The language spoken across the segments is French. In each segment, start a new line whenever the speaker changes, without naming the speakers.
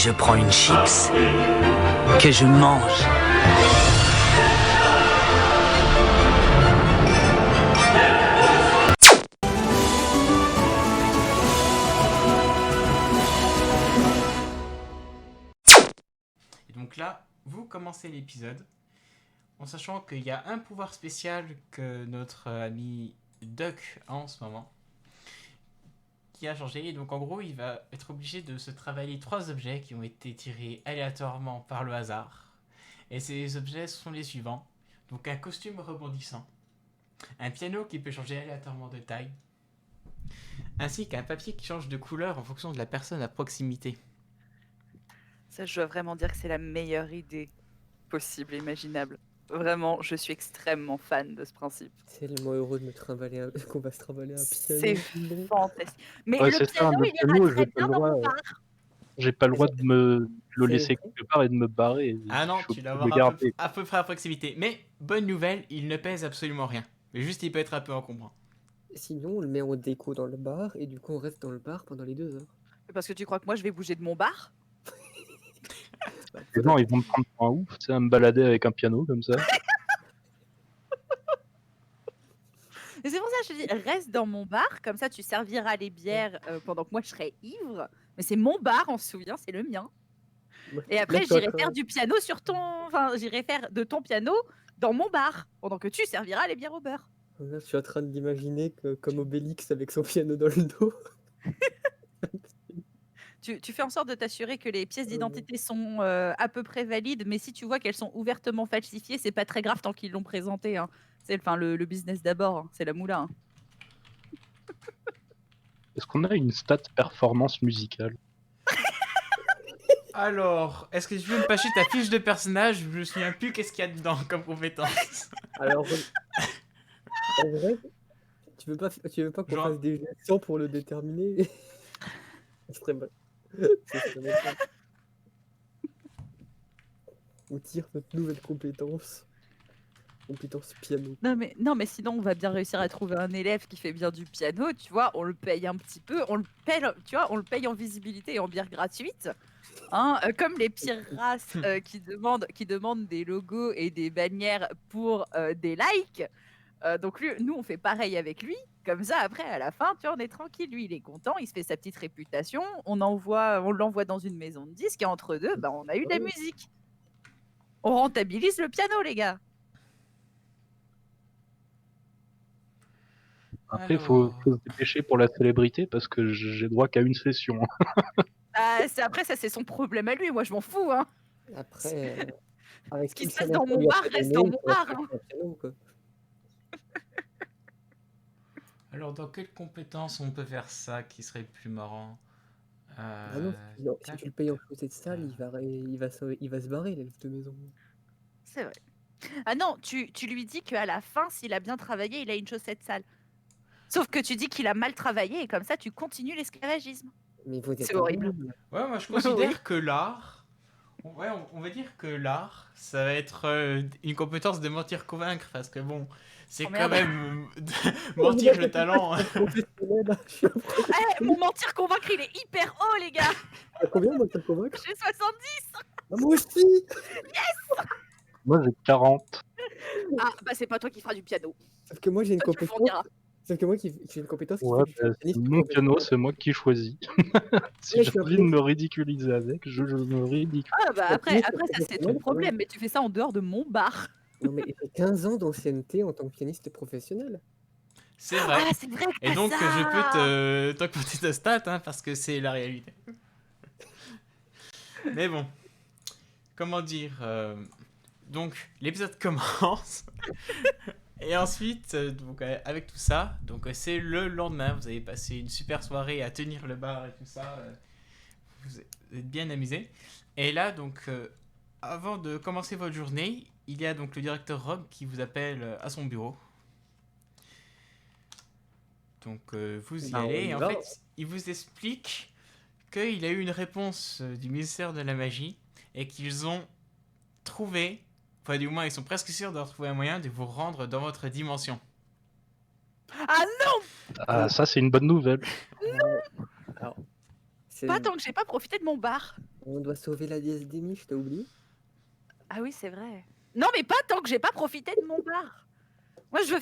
je prends une chips que je mange.
Et donc là, vous commencez l'épisode en sachant qu'il y a un pouvoir spécial que notre ami Duck a en ce moment qui a changé. Et donc en gros, il va être obligé de se travailler 3 objets qui ont été tirés aléatoirement par le hasard. Et ces objets sont les suivants. Donc un costume rebondissant, un piano qui peut changer aléatoirement de taille, ainsi qu'un papier qui change de couleur en fonction de la personne à proximité.
Ça, je dois vraiment dire que c'est la meilleure idée possible et imaginable. Vraiment, je suis extrêmement fan de ce principe.
C'est tellement heureux de me trimballer qu'on va se trimballer un
C'est
piano.
fantastique. Mais
Ouais,
le
c'est ça,
piano,
le
il
piano,
ira
j'ai
très
pas
bien
le
dans
droit,
mon bar.
j'ai pas le droit de le
C'est
laisser
vrai.
quelque part et de me barrer.
Ah non,
Je suis
tu
obligé de
l'as
le garder.
à peu près à proximité. Mais bonne nouvelle, il ne pèse absolument rien. Mais juste, il peut être un peu encombrant.
Sinon, on le met en déco dans le bar et du coup, on reste dans le bar pendant les 2 heures.
Parce que tu crois que moi, je vais bouger de mon bar?
Bah,
Les gens, ils vont me prendre pour un ouf, tu sais, à me balader avec un piano comme ça.
Et c'est pour ça que je te dis, reste dans mon bar, comme ça tu serviras les bières pendant que moi je serai ivre. Mais c'est mon bar, on se souvient, c'est le mien. Et après,
Là,
j'irai faire du piano sur ton. Enfin, j'irai faire de ton piano dans mon bar, pendant que tu serviras les bières au beurre.
Là, je suis en train d'imaginer que, comme Obélix avec son piano dans le dos.
Tu fais en sorte de t'assurer que les pièces d'identité sont à peu près valides, mais si tu vois qu'elles sont ouvertement falsifiées, c'est pas très grave tant qu'ils l'ont présenté. Hein. C'est enfin, le business d'abord, hein. C'est la moula. Hein.
Est-ce qu'on a une stat performance musicale?
Alors, est-ce que tu veux me passer ta fiche de personnage? Je me souviens plus qu'est-ce qu'il y a dedans comme compétence.
Alors, en vrai, tu veux pas qu'on
Genre-
fasse des jeux sans pour le déterminer? Ce serait mal. Ce serait mal. On tire notre nouvelle compétence. Compétence piano.
Non, mais sinon, on va bien réussir à trouver un élève qui fait bien du piano, tu vois, on le paye un petit peu, on le paye, tu vois, on le paye en visibilité et en bière gratuite. Hein, comme les pires races qui demandent des logos et des bannières pour des likes. Donc nous, on fait pareil avec lui. Comme ça, après, à la fin, tu vois, on est tranquille. Lui, il est content, il se fait sa petite réputation. On l'envoie dans une maison de disques et entre deux, bah, on a eu de la musique. On rentabilise le piano, les gars.
Après, il faut se dépêcher pour la célébrité parce que j'ai droit qu'à une session.
Après, ça, c'est son problème à lui. Moi, je m'en fous. Hein.
Après, avec
Ce qui
tout
se passe
le
dans
salaire
mon
qu'il a
bar
fait
reste
l'année,
dans mon
il va
bar.
faire
Hein.
un piano, quoi.
Alors, dans quelle compétence on peut faire ça qui serait le plus marrant?
Ah non, si tu le payes en côté de salle, il va se barrer, l'élève de maison.
C'est vrai. Ah non, tu lui dis qu'à la fin, s'il a bien travaillé, il a une chaussette sale. Sauf que tu dis qu'il a mal travaillé et comme ça, tu continues l'esclavagisme.
Mais vous êtes
C'est horrible.
Ouais, moi je considère
Oui.
que l'art. Ouais, on va dire que l'art, ça va être une compétence de mentir convaincre parce que bon, c'est
Oh,
quand
merde.
même mentir le talent.
Mon mentir convaincre, il est hyper haut, les gars.
T'as combien, moi, de convaincre?
J'ai 70.
Ah, moi aussi.
Moi, j'ai 40.
Ah, bah c'est pas toi qui feras du piano.
Sauf que moi, j'ai une
Toi, tu le
compétence.
fourniras.
Sauf que moi, j'ai une compétence qui
Ouais,
fait du
bah, c'est
pianiste
mon piano,
professionnel.
c'est moi qui choisis. Si
Ouais,
j'ai
je suis
envie de me ridiculiser avec, je me ridicule.
Ah, bah après, ça, c'est ton problème, mais tu fais ça en dehors de mon bar.
Non, mais j'ai 15 ans d'ancienneté en tant que pianiste professionnel.
C'est vrai.
Ah, c'est vrai que
Et
t'as
donc
ça.
je peux t'augmenter ta stat hein, parce que c'est la réalité. Mais bon, comment dire donc l'épisode commence et ensuite donc avec tout ça, donc c'est le lendemain, vous avez passé une super soirée à tenir le bar et tout ça, vous êtes bien amusés. Et là donc avant de commencer votre journée, il y a donc le directeur Rob qui vous appelle à son bureau. Donc vous y allez et en fait il vous explique qu'il a eu une réponse du ministère de la magie et qu'ils ont trouvé, enfin du moins ils sont presque sûrs d'avoir trouvé un moyen de vous rendre dans votre dimension.
Ah non.
Ah, ça, c'est une bonne nouvelle.
Alors, C'est-
Pas tant que j'ai pas profité de mon bar.
On doit sauver la déesse des Miches, t'as oublié?
Ah oui, c'est vrai. Non, mais pas tant que j'ai pas profité de mon bar. Moi, je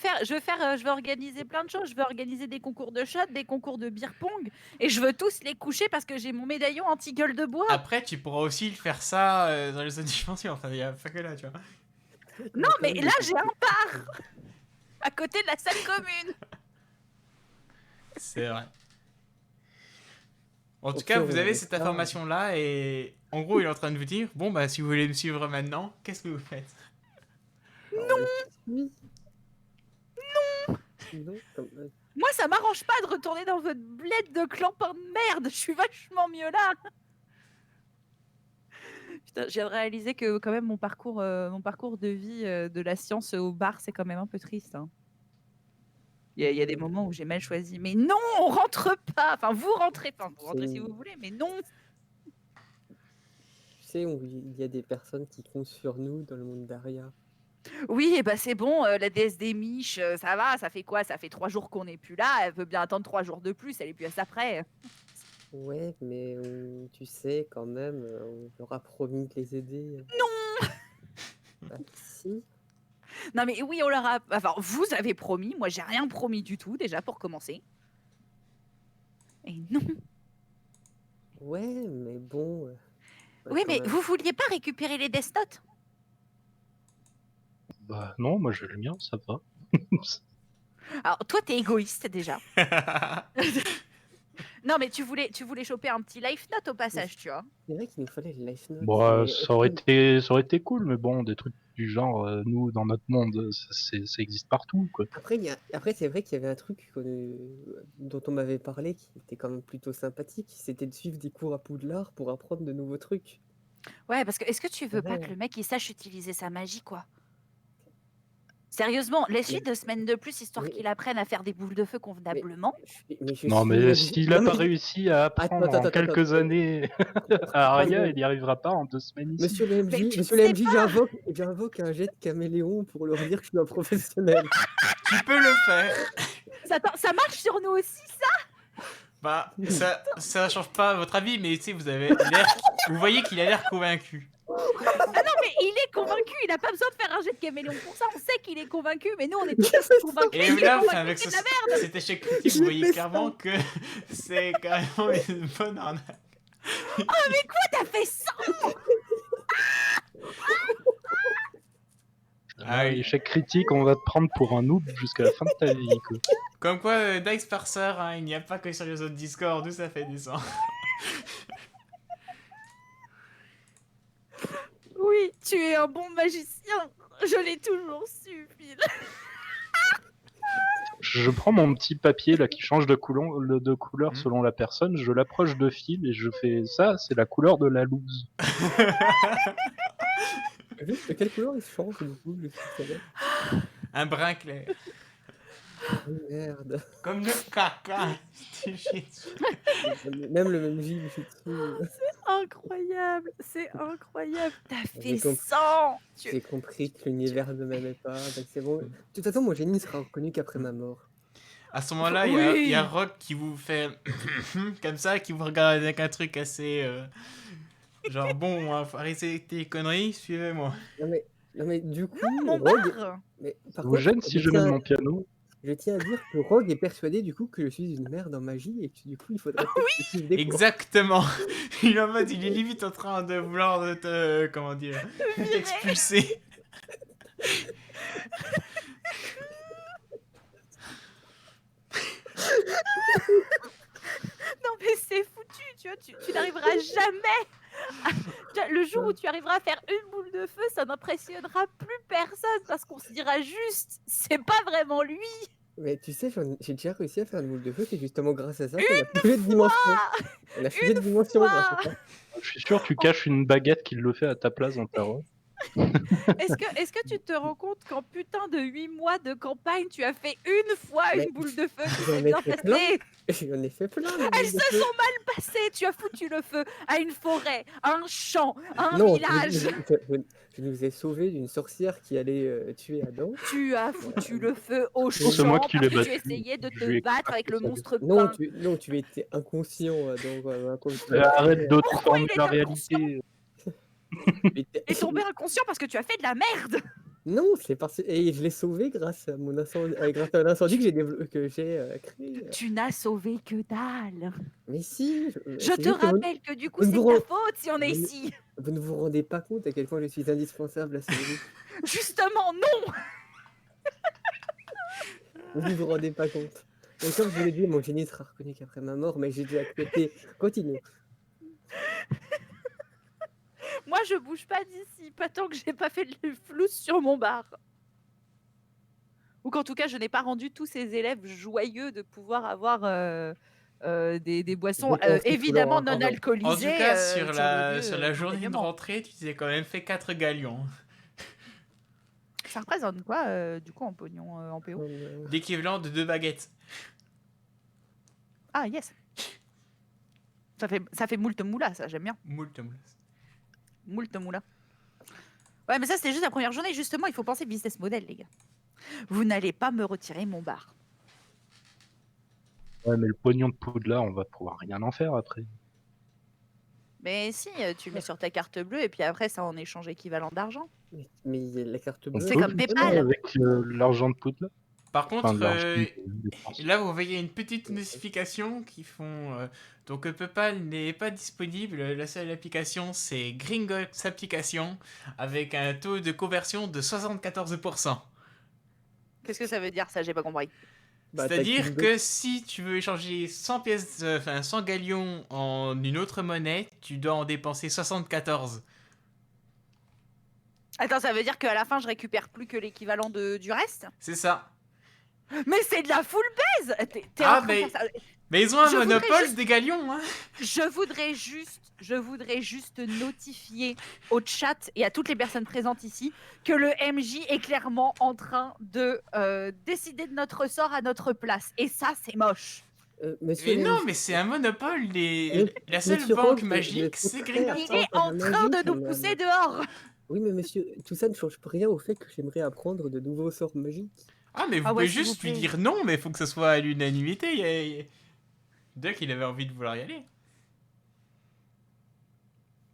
veux organiser plein de choses. Je veux organiser des concours de shot, des concours de beer pong, et je veux tous les coucher parce que j'ai mon médaillon anti-gueule de bois.
Après, tu pourras aussi faire ça dans les autres dimensions. Enfin, il n'y a pas que là, tu vois.
Non, mais là, j'ai un bar à côté de la salle commune.
C'est vrai. En tout
Ok,
cas,
on
vous avez
va
cette
faire-
information-là et en gros, il est en train de vous dire bon, bah, si vous voulez me suivre maintenant, qu'est-ce que vous faites?
Oui. Non, comme...
Moi, ça m'arrange pas de retourner dans votre bled de clampin de merde. Je suis vachement mieux là. Putain, je viens de réaliser que quand même mon parcours de vie de la science au bar, c'est quand même un peu triste. Hein. Il y a des moments où j'ai mal choisi. Mais non, on rentre pas. Enfin, vous rentrez pas. Vous rentrez si
C'est-
vous voulez, mais non.
Tu sais, il y a des personnes qui comptent sur nous dans le monde d'Aria.
Oui, et bah c'est bon, la déesse des miches, ça va, ça fait quoi? Ça fait 3 jours qu'on n'est plus là, elle veut bien attendre 3 jours de plus, elle est plus à ça près.
Ouais, mais tu sais, quand même, on leur a promis de les aider.
Non!
Bah, si.
Non mais oui, on leur a... Enfin, vous avez promis, moi j'ai rien promis du tout, déjà, pour commencer. Et non.
Ouais, mais bon.
Oui,
quand
mais
même.
vous vouliez pas récupérer les Death Notes?
Bah non, moi j'ai le mien, ça va.
Alors, toi, t'es égoïste, déjà. Non, mais tu voulais choper un petit life note au passage, tu vois.
C'est vrai qu'il nous fallait les life notes.
Bon,
mais
ça aurait été cool, mais bon, des trucs du genre, nous, dans notre monde, ça existe partout, quoi.
Après, c'est vrai qu'il y avait un truc dont on m'avait parlé qui était quand même plutôt sympathique, c'était de suivre des cours à Poudlard pour apprendre de nouveaux trucs.
Ouais, parce que est-ce que tu veux pas
Ouais.
que le mec il sache utiliser sa magie, quoi? Sérieusement, laisse-lui 2 semaines de plus histoire
Mais-
qu'il apprenne à faire des boules de feu convenablement.
Non, mais s'il
Non,
a pas réussi à apprendre
Attends,
en quelques années à Aria,
Attends.
il n'y arrivera pas en 2 semaines ici.
Monsieur le
Mais
MJ,
tu
monsieur
sais
le MJ, j'invoque un jet de caméléon pour leur dire que je suis un professionnel.
Tu peux le faire.
Ça marche sur nous aussi, ça?
Bah, ça change pas votre avis, mais tu sais, vous voyez qu'il a l'air convaincu.
Ah non, mais il est convaincu, il a pas besoin de faire un jet de caméléon pour ça, on sait qu'il est convaincu, mais nous on est tous convaincus
Et
qu'il est
là,
convaincu
avec
que c'est de la merde.
cet échec critique,
Je
vous voyez
fais
clairement que c'est carrément une bonne arnaque.
T'as fait ça?
Ah oui.
Échec critique, on va te prendre pour un noob jusqu'à la fin de ta vie, quoi.
Comme quoi, Dice Parser, hein, il n'y a pas que sur les autres Discord où ça fait du sang.
Oui, tu es un bon magicien, je l'ai toujours su, Phil.
Je prends mon petit papier là qui change de couleur
Mhm.
selon la personne, je l'approche de fil et je fais ça, c'est la couleur de la loose.
Juste, de quelle couleur il se change du coup, je sais pas.
Un brin clair.
Oh, merde.
Comme le caca. Tu chies dessus.
Même le MJ me chie dessus.
Incroyable, c'est incroyable. T'as
J'ai
fait
compris.
100.
J'ai compris que l'univers ne m'aimait pas, donc c'est bon. De toute façon, mon génie ne sera reconnu qu'après ma mort.
À ce moment-là,
Oui.
il y a Rock qui vous fait comme ça, qui vous regarde avec un truc assez. Genre, bon, faut arrêter tes conneries, suivez-moi.
Non mais du coup,
Mon
Rogue.
bar.
Mais par
Ça vous
contre,
gêne si je mets mon piano?
je tiens à dire que Rogue est persuadé du coup que je suis une merde en magie et que du coup il faudrait peut-être que je suive des cours.
Exactement. Il est en mode, il est limite en train de vouloir te. Comment dire? T'expulser.
Non mais c'est foutu, tu vois, tu n'arriveras jamais. Tu vois, le jour où tu arriveras à faire une boule de feu, ça n'impressionnera plus personne parce qu'on se dira juste, c'est pas vraiment lui.
Mais tu sais, j'ai déjà réussi à faire une boule de feu, c'est justement grâce à ça qu'on a changé de dimension. On a changé de dimension grâce à ça.
Je suis sûr que tu caches une baguette qui le fait à ta place dans ta robe.
Est-ce que tu te rends compte qu'en putain de 8 mois de campagne, tu as fait une fois
Mais
une boule de feu qui
j'en
s'est
ai
bien
fait plein.
passée?
J'en ai fait plein, des
Elles
boules de
se
feu.
sont mal passées. Tu as foutu le feu à une forêt, à un champ, à un
Non,
village.
je nous ai sauvés d'une sorcière qui allait tuer Adam.
Tu as foutu le feu au
Non,
c'est moi
champ
qui
parce
l'ai
que tu
battu.
essayais de
Je lui ai
te battre avec
extracté
le
sa
monstre
Non,
peint.
non, tu étais inconscient, donc
Arrête de
Pourquoi
transformer
il
la
était inconscient?
réalité.
Il est tombé inconscient parce que tu as fait de la merde.
Non, c'est parce et je l'ai sauvé grâce à mon incendie, grâce à l'incendie que j'ai créé.
Tu n'as sauvé que dalle.
Mais si,
Je
c'est
te
juste que
rappelle que du coup,
vous ne
c'est
vous
ta
ren-
faute si on est
vous ne-
ici.
vous ne vous rendez pas compte à quel point je suis indispensable à ce groupe.
Justement, non.
Vous ne vous rendez pas compte. Et comme je vous l'ai dit, mon génie sera reconnu qu'après ma mort, mais j'ai dû accepter. Continue.
Moi, je bouge pas d'ici, pas tant que j'ai pas fait le flou sur mon bar. Ou qu'en tout cas, je n'ai pas rendu tous ces élèves joyeux de pouvoir avoir des boissons
J'ai compris tout
évidemment
leur
non
argent.
En
alcoolisées
tout cas,
sur le lieu
sur la journée de
d'enseignement.
rentrée, tu t'es quand même fait 4 galions.
Ça représente quoi, du coup, en pognon, en PO?
L'équivalent de 2 baguettes.
Ah, yes. Ça fait moult moula, ça, j'aime bien.
Moult moulas.
Moult moula. Ouais, mais ça, c'était juste la première journée. Justement, il faut penser business model, les gars. Vous n'allez pas me retirer mon bar.
Ouais, mais le pognon de Poudlard, on va pouvoir rien en faire après.
Mais si, tu le mets sur ta carte bleue et puis après, ça en échange équivalent d'argent.
Mais la carte
On
bleue.
C'est
peut
comme
faire ça
PayPal.
avec l'argent de Poudlard.
Par
Enfin,
contre,
de l'argent de France.
là vous voyez une petite notification qui font donc PayPal n'est pas disponible. La seule application c'est Gringotts Application avec un taux de conversion de 74%.
Qu'est-ce que ça veut dire, ça? J'ai pas compris.
Bah, t'as
C'est-à-dire
Gringo.
que si tu veux échanger 100 pièces, 100 galions en une autre monnaie, tu dois en dépenser 74.
Attends, ça veut dire qu'à la fin, je récupère plus que l'équivalent du reste?
C'est ça.
Mais c'est de la full baise! T'es
Ah,
en train de
mais-
faire ça.
Mais ils ont un
Je voudrais
monopole
juste-
des galions, hein.
Je voudrais juste notifier au chat et à toutes les personnes présentes ici que le MJ est clairement en train de décider de notre sort à notre place. Et ça, c'est moche.
Monsieur
Mais non,
MJ,
mais c'est un monopole. La
Monsieur
seule
Rogue,
banque
le
magique, c'est
contraire.
Gringotts.
Il est
Attends,
en
la
train
magie,
de nous
quand
pousser
même.
dehors.
Oui, mais monsieur, tout ça ne change rien au fait que j'aimerais apprendre de nouveaux sorts magiques.
Ah, mais vous
Ah ouais,
pouvez
s'il
juste
vous
lui
plaît.
dire non, mais il faut que ce soit à l'unanimité. Duck, il avait envie de vouloir y aller.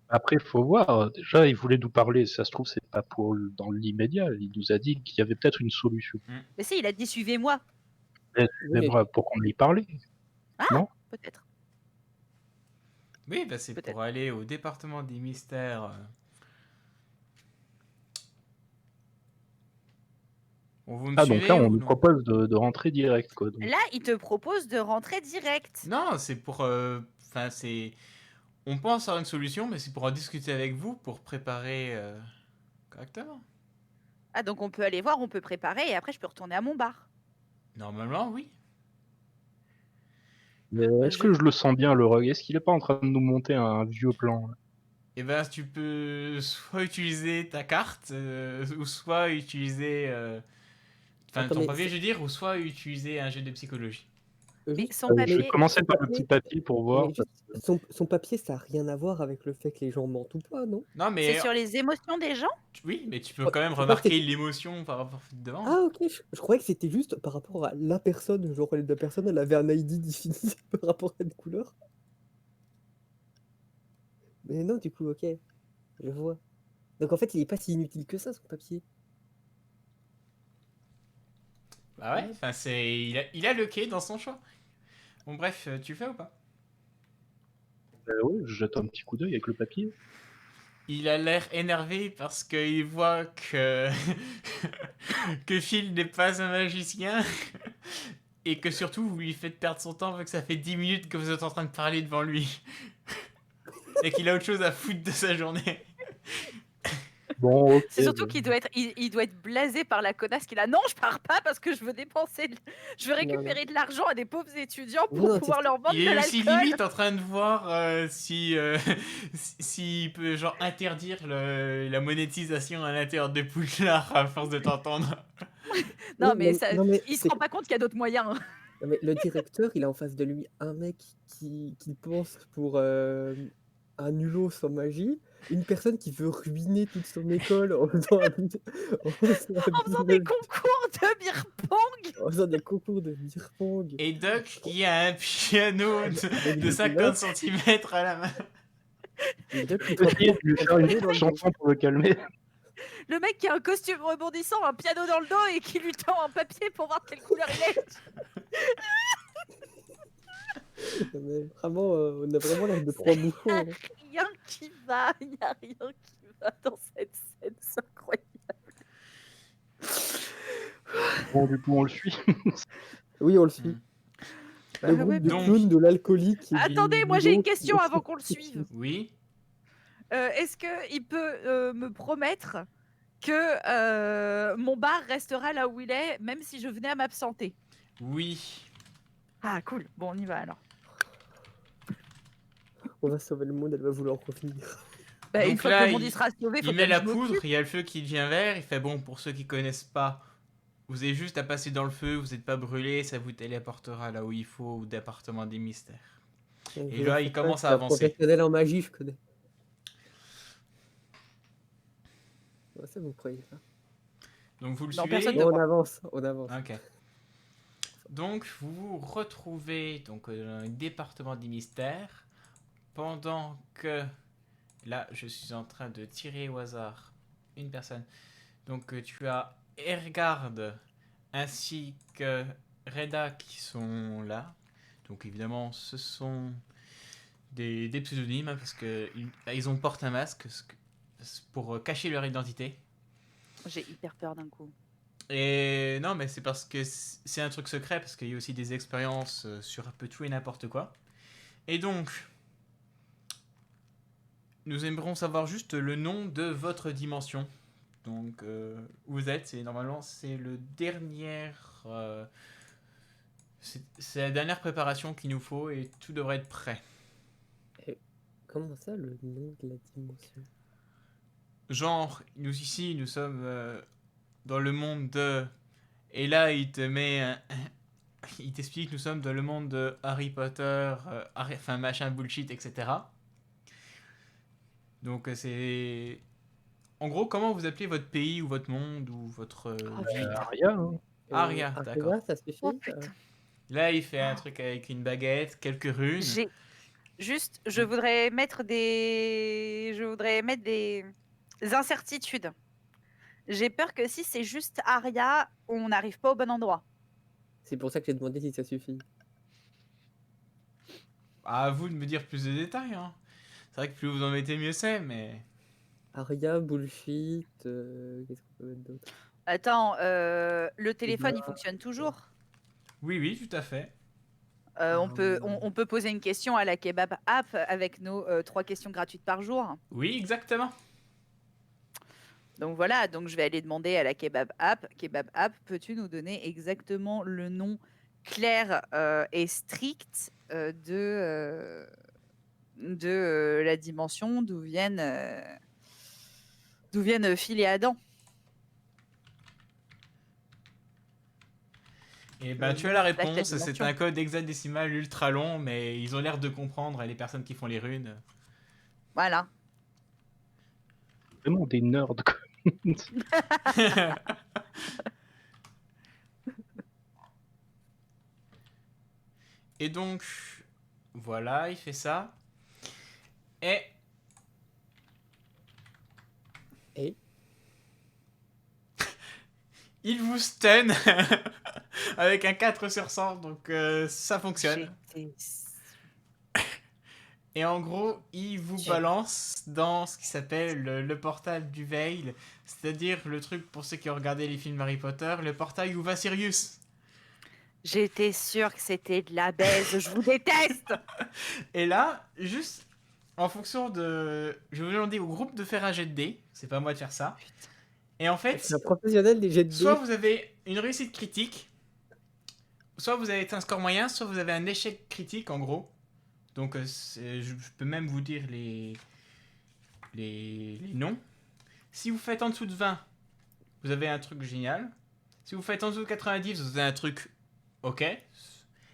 Après, il faut voir. Déjà, il voulait nous parler. Ça se trouve, c'est pas pour dans l'immédiat. Il nous a dit qu'il y avait peut-être une solution.
Mais si, il a dit suivez-moi.
Oui,
Mais
mais
moi, pour qu'on y parle.
Peut-être.
Oui, bah c'est
Peut-être.
pour aller au département des mystères. Vous me
Ah, donc
suivez
là, on
ou
nous
non?
propose de rentrer direct, quoi. Donc,
Là, il te propose de rentrer direct.
Non, c'est pour. Enfin, c'est. On pense avoir une solution, mais c'est pour en discuter avec vous pour préparer correctement.
Ah, donc on peut aller voir, on peut préparer et après, je peux retourner à mon bar.
Normalement, oui.
mais est-ce que je le sens bien, le Rogue? Est-ce qu'il est pas en train de nous monter un vieux plan là?
Et ben, tu peux soit utiliser ta carte, ou soit utiliser. Enfin,
Attends,
ton
mais
papier,
c'est-
je veux dire, ou soit utiliser un jeu de psychologie.
Mais
juste-
son
Je
papier.
vais commencer
son
par le
papier-
petit papier pour voir.
mais juste, son papier, ça n'a rien à voir avec le fait que les gens mentent ou pas, non?
Non, mais.
C'est sur les émotions des gens?
Oui, mais tu peux
Oh,
quand même
je crois que
remarquer
c'est-
l'émotion par rapport devant.
Ah, ok, je croyais que c'était juste par rapport à la personne, genre la personne, elle avait un ID défini par rapport à une couleur. Mais non, du coup, ok, je vois. Donc en fait, il est pas si inutile que ça, son papier.
Bah ouais, enfin, c'est. Il a le quai dans son choix. Bon, bref, tu fais ou pas?
Oui, je jette un petit coup d'œil avec le papier.
Il a l'air énervé parce qu'il voit que. que Phil n'est pas un magicien. Et que surtout, vous lui faites perdre son temps vu que ça fait 10 minutes que vous êtes en train de parler devant lui. Et qu'il a autre chose à foutre de sa journée.
Bon, ok.
C'est surtout
bah,
qu'il doit être, il doit être blasé par la connasse qu'il a. Non, je pars pas parce que je veux dépenser, je veux
Non, non.
récupérer de l'argent à des pauvres étudiants pour
Non,
pouvoir
c'est-
leur vendre
Il
de
est aussi
l'alcool.
limite en train de voir si s'il peut genre interdire la monétisation à l'intérieur de Poudlard à force de t'entendre.
Non,
Oui,
mais ça,
non, mais
il se
c'est-
rend pas compte qu'il y a d'autres moyens.
non, mais le directeur, il a en face de lui un mec qui pense pour un nulot sans magie, une personne qui veut ruiner toute son école en faisant en faisant un
En faisant des
business-
concours de beer pong.
en faisant des concours de beer pong.
Et Doc qui a un piano
Avec
de
des
50
notes.
cm à la main.
Et Doc, il
Essayez de lui faire une
dans le dos.
chanson pour le calmer.
Le mec qui a un costume rebondissant, un piano dans le dos et qui lui tend un papier pour voir de quelle couleur il est.
Non, mais vraiment, on a vraiment l'air de trois bouffons. hein.
Rien qui va, il n'y a rien qui va dans cette scène, c'est incroyable.
Bon, du coup, on le suit.
Oui, on le suit.
Mm.
Le
Bah
groupe
ouais,
de
donc-
clowns, de l'alcoolique. et du
Attendez, moi j'ai une
nulot qui-
question avant qu'on le suive.
Oui.
Est-ce qu'il peut me promettre que mon bar restera là où il est, même si je venais à m'absenter?
Oui.
Ah cool, bon on y va alors.
On va sauver le monde, elle va vouloir revenir.
Bah,
Donc
une fois
là,
que le monde y sera sauvé, faut
Il met
que
la
je m'occupe.
poudre, il y a le feu qui devient vert, il fait bon pour ceux qui connaissent pas. Vous avez juste à passer dans le feu, vous n'êtes pas brûlé, ça vous téléportera là où il faut, au département des mystères. Et là, il commence à
Un
avancer.
professionnel en magie, je connais. Ouais, ça vous croyez ça.
Donc vous le
Non,
suivez.
personne ne-
Bon, on avance, on avance.
Ok. Donc vous vous retrouvez donc, dans le département des mystères pendant que là je suis en train de tirer au hasard une personne. Donc tu as Ergard ainsi que Reda qui sont là. Donc évidemment ce sont des pseudonymes hein, parce que ils ont porté un masque pour cacher leur identité.
J'ai hyper peur d'un coup.
Et non, mais c'est parce que c'est un truc secret, parce qu'il y a aussi des expériences sur un peu tout et n'importe quoi. Et donc, nous aimerions savoir juste le nom de votre dimension. Donc, où vous êtes, et normalement, c'est le dernier. C'est la dernière préparation qu'il nous faut et tout devrait être prêt.
Comment ça, le nom de la dimension?
Genre, nous ici, nous sommes dans le monde de. Et là, il te met. Il t'explique, nous sommes dans le monde de Harry Potter, enfin machin bullshit, etc. Donc c'est. En gros, comment vous appelez votre pays ou votre monde ou votre ville?
Aria, hein.
Aria,
Aria,
d'accord.
ça suffit
Oh
ça
putain.
Là, il fait un truc avec une baguette, quelques runes.
J'ai juste, je voudrais mettre des incertitudes. J'ai peur que si c'est juste Aria, on n'arrive pas au bon endroit.
C'est pour ça que j'ai demandé si ça suffit.
À vous de me dire plus de détails. Hein. C'est vrai que plus vous en mettez, mieux c'est, mais.
Aria, bullshit, qu'est-ce qu'on peut mettre d'autre?
Attends, le téléphone,
bah,
il fonctionne toujours.
Oui, oui, tout à fait.
On peut poser une question à la Kebab App avec nos 3 questions gratuites par jour.
Oui, exactement.
Donc voilà, donc je vais aller demander à la Kebab App. Kebab App, peux-tu nous donner exactement le nom clair et strict de la dimension d'où viennent Phil et Adam?
Et ben, tu as la
Flash la
réponse. C'est
dimension.
un code hexadécimal ultra long, mais ils ont l'air de comprendre, les personnes qui font les runes.
Voilà.
Vraiment des nerds, quoi.
Et donc, voilà, il fait ça. Et
Et
il vous stun avec un 4 sur 100, donc ça fonctionne.
J'étais-
Et en gros, il vous
J'ai-
balance dans ce qui s'appelle le portal du Veil, c'est-à-dire le truc pour ceux qui ont regardé les films Harry Potter, le portail où va Sirius.
J'étais sûre que c'était de la baise. Je vous déteste.
Et là, juste en fonction de... Je vais vous demander au groupe de faire un jet de dés, c'est pas à moi de faire ça. Et en fait,
C'est un professionnel des jets de
soit
dés.
vous avez une réussite critique, soit vous avez un score moyen, soit vous avez un échec critique en gros. Donc je peux même vous dire les noms. Si vous faites en dessous de 20, vous avez un truc génial. Si vous faites en dessous de 90, vous avez un truc ok.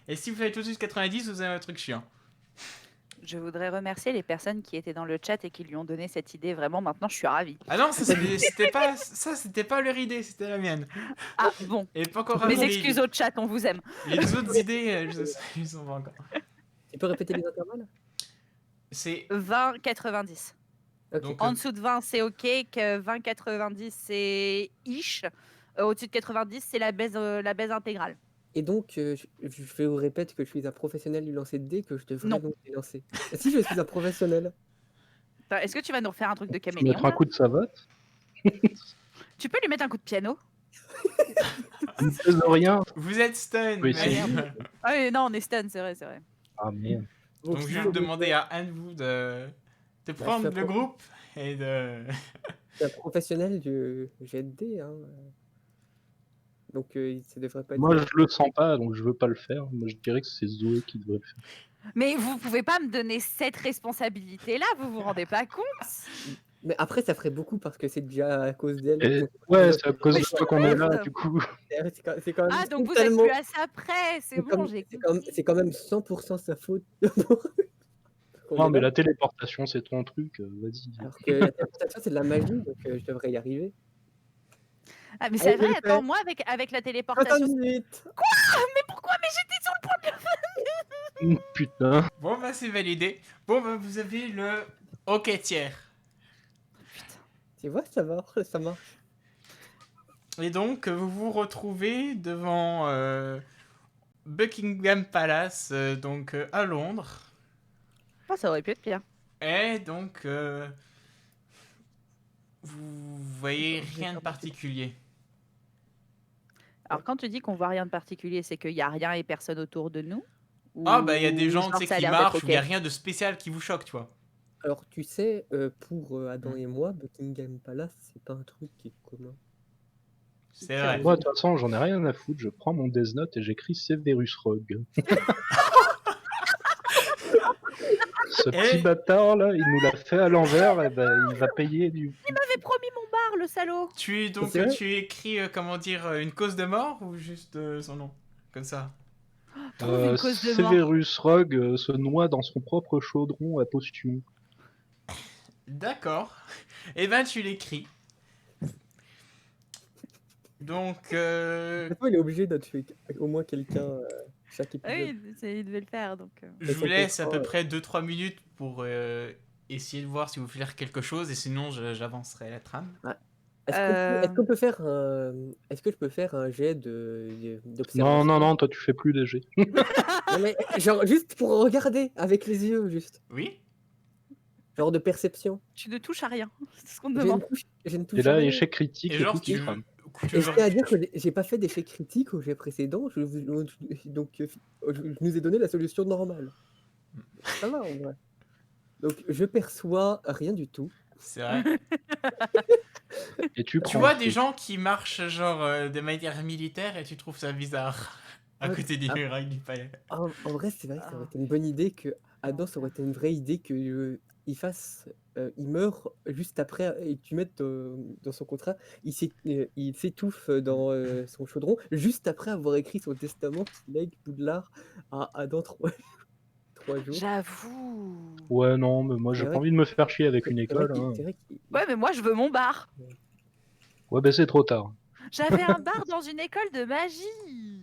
Et si vous faites au-dessus de 90, vous avez un truc chiant.
Je voudrais remercier les personnes qui étaient dans le chat et qui lui ont donné cette idée. Vraiment, maintenant, je suis ravie.
Ah non, c'était pas leur idée, c'était la mienne.
Ah, bon.
Et pas encore
Mes
ravi,
excuses au chat, on vous aime.
les autres idées, ils sont pas encore.
Tu peux répéter les intervalles?
C'est
20-90.
Ok.
donc
En dessous de 20, c'est OK. Que 20-90, c'est ish. Au-dessus de 90, c'est la baise intégrale.
Et donc, je vous répète que je suis un professionnel du lancer de dés, que je devrais
Non.
donc les lancer. Si je suis un professionnel.
Attends, est-ce que tu vas nous refaire un truc de
Tu peux
caméléon
mettre un
là
coup de savate.
Tu peux lui mettre un coup de piano?
Une pèse de rien.
vous êtes stun.
Oui,
merde.
Ah oui, non, on est stun, c'est vrai, c'est vrai.
Ah merde.
Donc
si
je vais demander à un de vous de prendre
je suis
le groupe et de.
je suis un professionnel du jet de dés, hein. Donc, ça devrait pas être.
Moi, je le sens pas, donc je veux pas le faire. Moi, je dirais que c'est Zoé qui devrait le faire.
Mais vous pouvez pas me donner cette responsabilité-là, vous vous rendez pas compte?
Mais après, ça ferait beaucoup parce que c'est déjà à cause d'elle.
Et
Donc,
ouais, c'est à cause
Mais
de
je
toi qu'on est là,
trouve.
du coup.
c'est quand même
Ah, donc vous êtes
totalement-
plus à ça près, c'est bon, j'ai compris.
c'est quand même 100% sa faute. qu'on
Non,
est
mais
là.
la téléportation, c'est ton truc. Vas-y.
Alors que la téléportation, c'est de la magie, donc je devrais y arriver.
Ah, mais c'est
Allez, je
vrai,
le
attends,
fais.
moi avec la téléportation.
78.
Mais pourquoi? Mais j'étais sur le point de
Putain.
Bon bah c'est validé. Bon bah vous avez le ok tiers.
Tu vois, ça marche, ça marche.
Et donc vous vous retrouvez devant Buckingham Palace, donc à Londres.
Oh, ça aurait pu être pire.
Et donc vous voyez rien de particulier.
Alors quand tu dis qu'on voit rien de particulier, c'est qu'il y a rien et personne autour de nous?
Ah bah il y a des
Ou
gens
genre,
tu sais
ça a
qui
l'air d'être
marchent où il y a
ok?
rien de spécial qui vous choque, tu vois.
Alors, tu sais, pour Adam et moi, Buckingham Palace, c'est pas un truc qui est commun.
C'est vrai.
Moi, de toute façon, j'en ai rien à foutre. Je prends mon Death Note et j'écris Severus Rogue. Ce petit
Et-
bâtard là, il nous l'a fait à l'envers, et ben il va payer du.
Il m'avait promis mon bar, le salaud.
Tu
vrai
écris comment dire une cause de mort ou juste son nom comme ça.
Trouve une cause de mort.
Severus Rogue se noie dans son propre chaudron à potion.
D'accord. Et ben tu l'écris. Donc
Des fois, il est obligé de tuer au moins quelqu'un chaque
Ah
épisode.
oui, il devait le faire, donc...
je vous
ça
laisse
fait
à
pas,
peu près 2-3 minutes pour essayer de voir si vous faire quelque chose et sinon j'avancerai la trame.
Est-ce qu'on peut faire un... Est-ce que je peux faire un jet d'observation?
Non, toi tu fais plus des jets.
Non, mais genre juste pour regarder avec les yeux, juste.
Oui.
Genre de perception.
Tu ne touches à rien, c'est ce qu'on te
J'ai une
demande.
touche, j'ai une touche
Et là,
à rien.
échec critique
Et
et,
genre
tout qui
tu
crame.
Et je tiens à dire que j'ai pas fait d'échec critique au jet précédent, donc je nous ai donné la solution normale. Ça va en vrai. Donc je perçois rien du tout.
C'est vrai.
Et tu
Tu
prends
vois
le
des
truc.
gens qui marchent genre de manière militaire et tu trouves ça bizarre à
Ouais.
côté des
Ah.
murailles du palais.
En vrai, c'est vrai que ça aurait été une bonne idée que Adam, ça aurait été une vraie idée que il meurt juste après et que tu mettes dans son contrat, il s'étouffe dans son chaudron juste après avoir écrit son testament qui lègue Poudlard à Adam 3 jours.
J'avoue.
Ouais, non, mais moi j'ai
C'est
pas
vrai
envie de me faire chier avec
C'est
une
vrai
école.
qu'il-
hein.
c'est vrai qu'il-
Ouais, mais moi, je veux mon bar.
Ouais, ben c'est trop tard.
J'avais un bar dans une école de magie.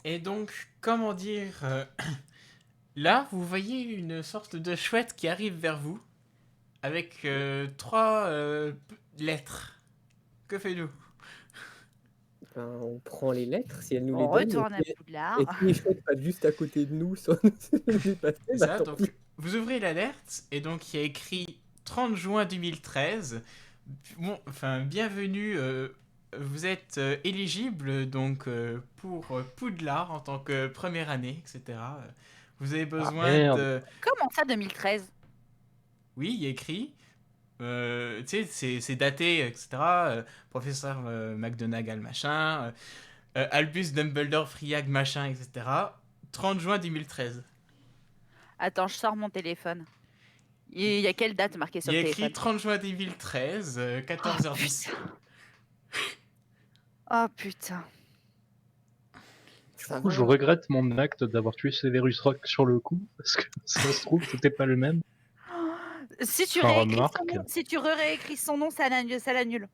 Et donc, comment dire là, vous voyez une sorte de chouette qui arrive vers vous avec 3 lettres. Que faites-vous?
Ben, on prend les lettres si elle nous les
On
donne.
retourne à
Et
Poudlard.
si les chouettes passent juste à côté de nous sans nous les passer,
C'est
bah,
ça,
tant
donc
pis.
vous ouvrez l'alerte et donc il y a écrit 30 juin 2013. Bon, enfin, bienvenue, vous êtes éligible donc pour Poudlard en tant que première année, etc. Vous avez besoin
merde.
de...
Comment ça, 2013?
Oui, il y a écrit Tu sais, c'est daté, etc. Professeur McGonagall, machin. Albus Dumbledore Friag, machin, etc. 30 juin 2013.
Attends, je sors mon téléphone. Il y a quelle date marquée
Il
sur
y
le
a écrit
téléphone?
30 juin 2013,
Oh
14h10.
putain. Oh putain.
Ça
Du coup, je
va.
regrette mon acte d'avoir tué Severus Rock sur le coup, parce que ça se trouve, c'était pas le même.
Si tu
Enfin,
réécris son
remarque.
nom, si tu réécris son nom, ça l'annule.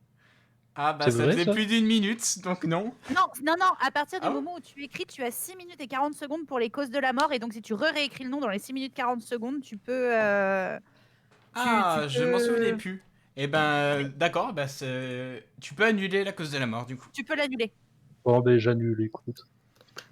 Ah bah
C'est
ça
vrai,
faisait
ça?
plus d'une minute, donc non.
Non, non, non, à partir du
Ah ouais.
moment où tu écris, tu as 6 minutes et 40 secondes pour les causes de la mort. Et donc, si tu réécris le nom dans les 6 minutes 40 secondes, tu peux. Tu
Ah, je m'en souvenais
peux.
plus. Eh ben, d'accord, bah tu peux annuler la cause de la mort, du coup.
Tu peux l'annuler.
Bon, ben, j'annule, écoute.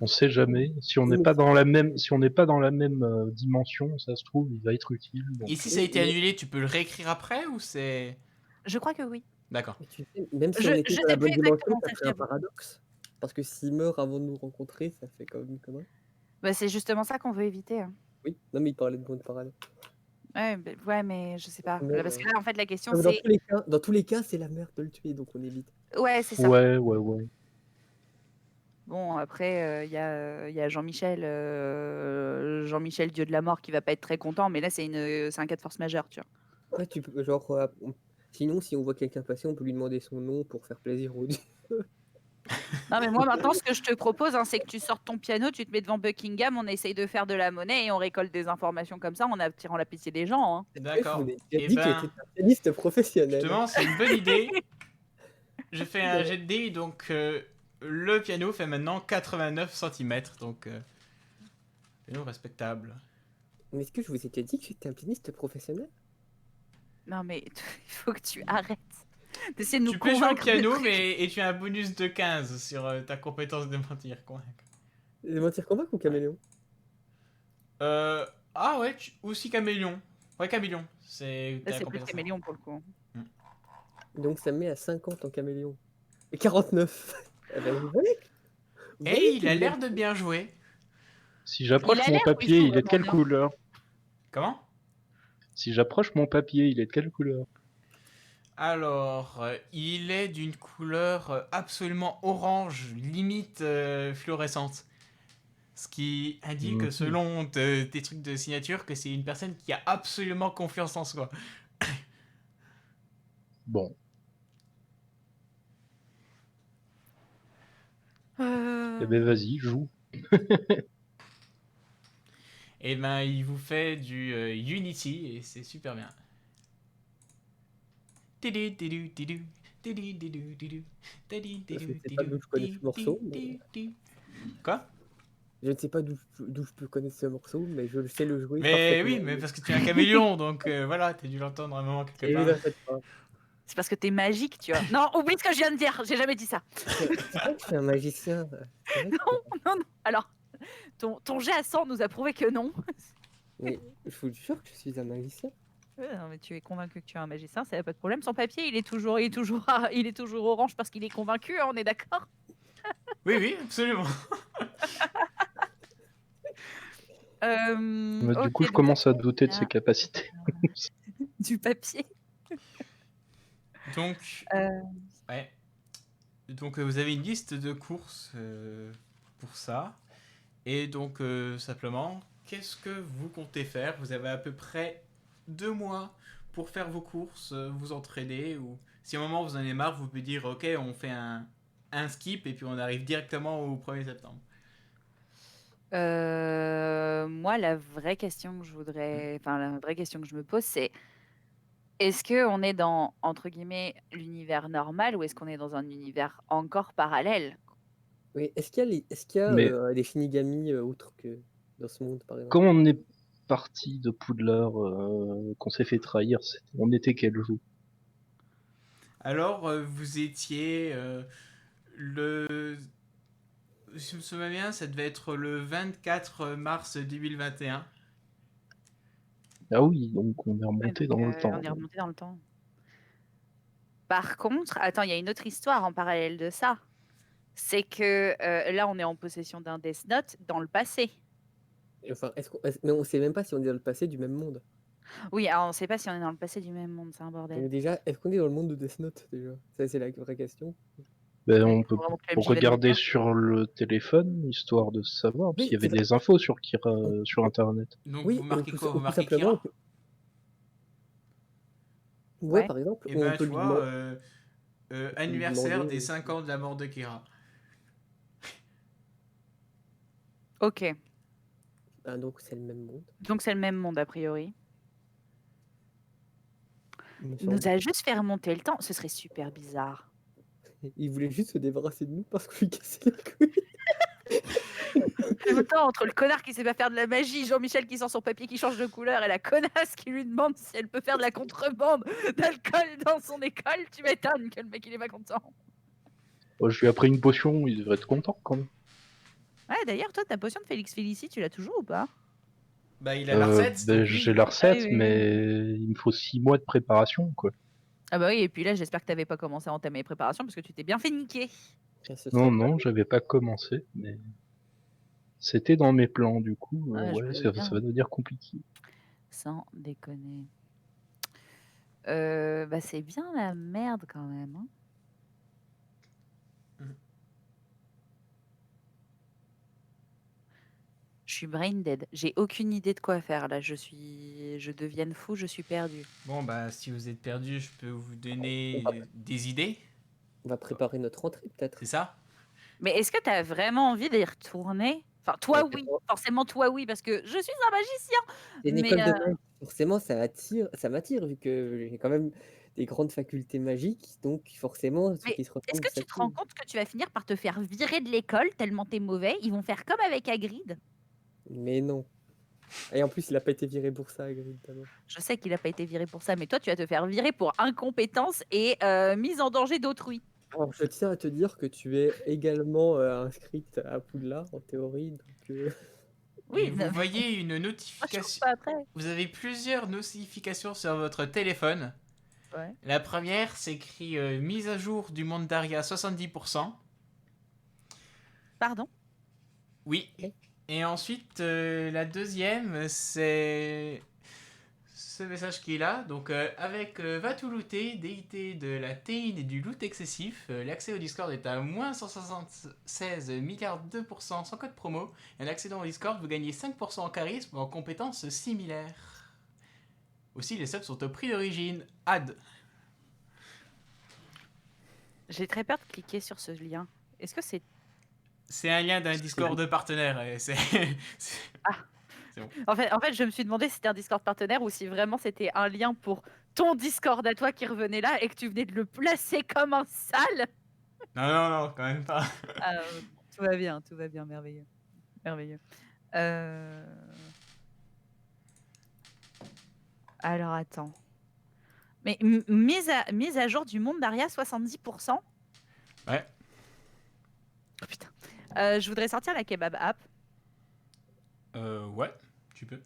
On sait jamais. Si on n'est
Oui,
pas dans la même, si on n'est pas dans la même dimension, ça se trouve, il va être utile. Donc,
Et si ça a été annulé, tu peux le réécrire après ou c'est...
Je crois que oui.
D'accord.
mais tu sais, même si
Je
on était dans la
sais plus
bonne dimension,
exactement,
ça
ça, je
ferait un
t'avoue.
paradoxe. Parce que s'il meurt avant de nous rencontrer, ça fait quand même comment?
Bah, c'est justement ça qu'on veut éviter. Hein.
Oui, non, mais il parlait de bonne parallèle.
Ouais, mais je sais pas.
Mais,
Parce que là, en fait, la question,
dans
c'est.
tous les cas, c'est la mère de le tuer, donc on évite.
Ouais, c'est ça.
ouais.
Bon, après, il y a Jean-Michel, Jean-Michel, dieu de la mort, qui va pas être très content, mais là, c'est un cas de force majeure, tu vois.
Ouais, tu peux, genre, sinon, si on voit quelqu'un passer, on peut lui demander son nom pour faire plaisir au dieu.
Non, mais moi, maintenant, ce que je te propose, hein, c'est que tu sortes ton piano, tu te mets devant Buckingham, on essaye de faire de la monnaie et on récolte des informations comme ça en attirant la pitié des gens. Hein.
Je vous
D'accord.
ai déjà
Eh
dit que
ben,
j'étais un pianiste professionnel.
justement, c'est une bonne idée. Je fais un jet de dés, donc le piano fait maintenant 89 cm, donc piano respectable.
Mais est-ce que je vous ai déjà dit que j'étais un pianiste professionnel?
Non, mais il faut que tu arrêtes d'essayer de nous
Tu peux jouer au
convaincre. de
piano,
trucs.
et tu as un bonus de 15 sur ta compétence de mentir, convaincre.
De mentir convaincre ou caméléon?
Ah ouais, aussi caméléon. Ouais, caméléon, c'est
Là,
ta
c'est plus
compétence.
caméléon pour le coup.
Donc ça me met à 50 en caméléon. Et 49. Eh ben, vous voyez
Et il
qu'il
a
y a-
l'air de bien jouer.
Si
Il
j'approche
a
mon
l'air ou il
papier,
joue
il est de
vraiment
quelle
bien?
couleur?
Comment?
Si j'approche mon papier, il est de quelle couleur?
Alors, il est d'une couleur absolument orange, limite fluorescente. Ce qui indique,
Mhm.
selon tes trucs de signature, que c'est une personne qui a absolument confiance en soi.
Bon, eh ben vas-y, joue.
Et ben, il vous fait du Unity et c'est super bien.
Je ne sais pas d'où je connais ce morceau.
Quoi?
Je ne sais pas d'où je peux connaître ce morceau, mais je sais le jouer
Mais
parfaitement.
oui, mais parce que tu es un caméléon, donc voilà, t'as dû l'entendre un moment quelque
Et
part.
vous en faites pas.
C'est parce que t'es magique, tu vois. Non, oublie ce que je viens de dire. J'ai jamais dit ça.
C'est vrai que je suis un magicien. C'est vrai que-
Non. Alors, ton jet à 100 nous a prouvé que non.
Mais je vous jure que je suis un magicien.
Non, mais tu es convaincu que tu es un magicien, ça n'a pas de problème. Son papier, il est toujours orange parce qu'il est convaincu, hein, on est d'accord?
Oui, absolument.
Mais du
Ok,
coup, je
donc
commence à
attends,
douter de
là,
ses capacités.
du papier.
Donc,
Euh,
ouais. Donc, vous avez une liste de courses pour ça. Et donc, simplement, qu'est-ce que vous comptez faire? Vous avez à peu près 2 mois pour faire vos courses, vous entraîner. Ou si à un moment vous en avez marre, vous pouvez dire ok, on fait un skip et puis on arrive directement au 1er septembre.
moi, la vraie question que la vraie question que je me pose, c'est est-ce que on est dans entre guillemets l'univers normal ou est-ce qu'on est dans un univers encore parallèle?
Oui, est-ce qu'il y a
Mais
des Shinigami autres que dans ce monde, par exemple?
quand on est parti de Poudlard, qu'on s'est fait trahir, on était quel jour?
Alors, vous étiez le. Si je me souviens bien, ça devait être le 24 mars 2021.
Ah oui, donc on est
Ouais,
remonté
donc,
dans le
on
temps.
est remonté dans le temps. Par contre, attends, il y a une autre histoire en parallèle de ça. C'est que là, on est en possession d'un Death Note dans le passé.
Enfin, mais on sait même pas si on est dans le passé du même monde.
Oui, alors on sait pas si on est dans le passé du même monde, c'est un
Donc
bordel.
déjà, est-ce qu'on est dans le monde de Death Note déjà? Ça, c'est la vraie question.
Ben,
Ouais,
on
faut
peut
vraiment que le MJ va nous le
regarder
dire.
sur le téléphone, histoire de savoir, parce
Oui,
qu'il y avait
c'est vrai.
des infos sur,
On-
sur Internet.
Donc
Oui,
vous
et
marquez quoi? Vous
on peut
marquez
simplement,
Kira?
ouais,
Ouais,
par exemple,
Et
ou on
ben
peut
tu
lui
vois,
demander,
anniversaire des 5 ans de la mort de Kira.
ok.
ah, donc c'est le même monde,
Donc c'est le même monde a priori.
il me
Il nous
semble.
a juste fait remonter le temps, ce serait super bizarre.
Il voulait juste se débarrasser de nous parce qu'on lui cassait les couilles.
En même temps, entre le connard qui sait pas faire de la magie, Jean-Michel qui sort son papier qui change de couleur et la connasse qui lui demande si elle peut faire de la contrebande d'alcool dans son école, tu m'étonnes que le mec il est pas content.
Moi, je lui ai appris une potion, il devrait être content quand même.
Ouais, d'ailleurs, toi, ta potion de Félix Félicie, tu l'as toujours ou pas?
Bah il a la recette,
Ben,
donc
j'ai
oui.
la
Ah
recette,
oui, oui, oui.
mais il me faut 6 mois de préparation, quoi.
Ah bah oui, et puis là, j'espère que t'avais pas commencé à entamer les préparations parce que tu t'es bien fait niquer.
Ça se
Non,
sent pas.
non, j'avais pas commencé, mais c'était dans mes plans, du coup,
Ah, je
ouais,
me
ça,
doute bien.
ça va devenir compliqué.
Sans déconner. Bah c'est bien la merde quand même. Hein.
Mhm.
Je suis brain dead. J'ai aucune idée de quoi faire là. Je devienne fou, je suis perdue.
Bon bah si vous êtes perdu, je peux vous
On
donner
va,
des idées,
on va préparer notre entrée peut-être.
c'est ça?
Mais est-ce que t'as vraiment envie d'y retourner? Enfin, toi oui, forcément toi oui, parce que je suis un magicien.
C'est une
Mais
école de magie. Forcément, ça m'attire vu que j'ai quand même des grandes facultés magiques. Donc forcément, ceux
mais
qui se
est-ce
retrouvent
que tu te rends
s'attirent.
compte que tu vas finir par te faire virer de l'école tellement t'es mauvais? Ils vont faire comme avec Hagrid.
Mais non. Et en plus, il a pas été viré pour ça, Hagrid, d'abord.
Je sais qu'il n'a pas été viré pour ça, mais toi, tu vas te faire virer pour incompétence et mise en danger d'autrui.
Alors, je tiens à te dire que tu es également inscrite à Poudlard, en théorie. Donc,
Et
Oui,
vous
non, mais
voyez une
moi, je cours
notification.
pas après.
Vous avez plusieurs notifications sur votre téléphone.
Ouais.
La première, c'est écrit mise à jour du monde d'Aria 70%.
Pardon?
Oui. Et ensuite, la deuxième, c'est ce message qui est là. Donc, avec Va tout looter, déité de la théine et du loot excessif, l'accès au Discord est à moins 176 milliards 2% sans code promo. Et en accédant au Discord, vous gagnez 5% en charisme ou en compétences similaires. Aussi, les subs sont au prix d'origine. Ad.
J'ai très peur de cliquer sur ce lien. Est-ce que c'est...
C'est un lien d'un Discord de partenaire. Et c'est
Ah.
C'est bon.
En fait, je me suis demandé si c'était un Discord partenaire ou si vraiment c'était un lien pour ton Discord à toi qui revenait là et que tu venais de le placer comme un sale.
Non, non, non, quand même pas.
Tout va bien, merveilleux. Merveilleux. Alors, attends. Mais mise à jour du monde d'Aria, 70%.
Ouais.
Oh putain. Je voudrais sortir la kebab app.
Ouais, tu peux.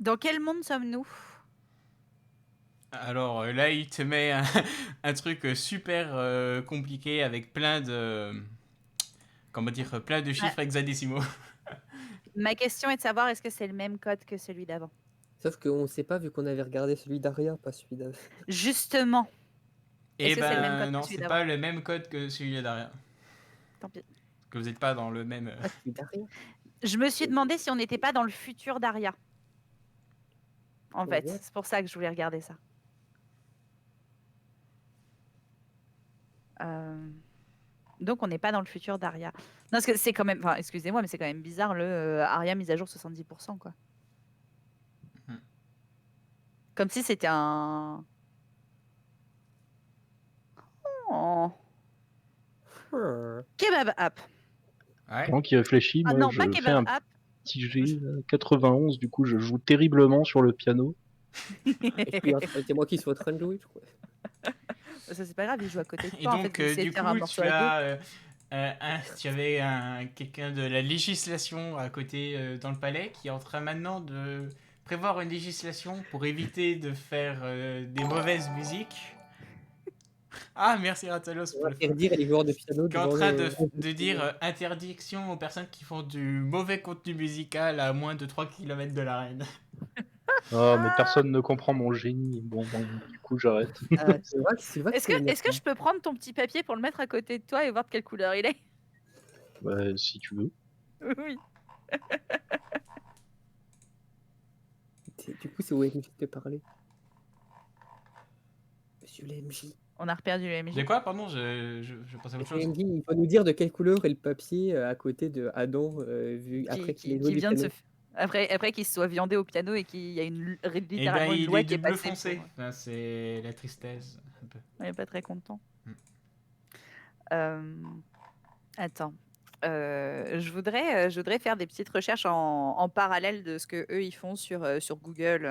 Dans quel monde sommes-nous?
Alors là, il te met un truc super compliqué avec plein de. Comment dire, plein de chiffres hexadécimaux.
Ma question est de savoir est-ce que c'est le même code que celui d'avant?
sauf qu'on ne sait pas vu qu'on avait regardé celui d'Aria, pas celui d'avant.
Justement.
Et
Est-ce que c'est le même
ben
code que
non,
celui
c'est
d'avant?
pas le même code que celui derrière.
Tant pis.
Que vous n'êtes pas dans le même.
Pas celui d'Aria.
Je me suis demandé si on n'était pas dans le futur d'Aria. En fait,
Ouais.
c'est pour ça que je voulais regarder ça. Donc, on n'est pas dans le futur d'Aria. Non, parce que c'est quand même... Enfin, excusez-moi, mais c'est quand même bizarre, le Aria mise à jour 70%, quoi. Comme si c'était un... Oh. Kebab app.
Ouais.
Pendant qu'il réfléchit,
Ah
moi,
non,
je
pas
fais
kebab
un
app.
petit G 91, du coup, je joue terriblement sur le piano.
Et puis, c'est moi qui suis en train de jouer, je crois.
Ça, c'est pas grave, il joue à côté de
Et
toi. En
donc,
fait, vous essayez
du
de faire
coup,
un morceau
tu
à deux.
as. Tu avais quelqu'un de la législation à côté dans le palais qui est en train maintenant de prévoir une législation pour éviter de faire des mauvaises musiques. Ah, merci Ratalos
On
pour
va
le
faire dire les joueurs de piano
qui est en
devant
train
le...
de dire interdiction aux personnes qui font du mauvais contenu musical à moins de 3 km de l'arène.
Ah, mais personne ne comprend mon génie. Bon, du coup, j'arrête.
C'est vrai que Sylvain,
Est-ce que je peux prendre ton petit papier pour le mettre à côté de toi et voir de quelle couleur il est?
Ouais, si tu veux.
Oui.
Du coup, c'est au MJ de parler. Monsieur le MJ.
On a reperdu le MJ.
De quoi, pardon, je pensais à autre
Le
chose.
MJ, il faut nous dire de quelle couleur est le papier à côté de Adam, après qu'il ait joué
Qui
du
vient de se
piano.
après qu'il se soit viandé au piano et qu'il y a
Eh ben,
littéralement une
il
loi
est
qui est
du bleu
passée
foncé.
pour...
Enfin, c'est la tristesse, un peu.
On est pas très content.
Mm.
Attends. Je voudrais faire des petites recherches en parallèle de ce que eux ils font sur Google.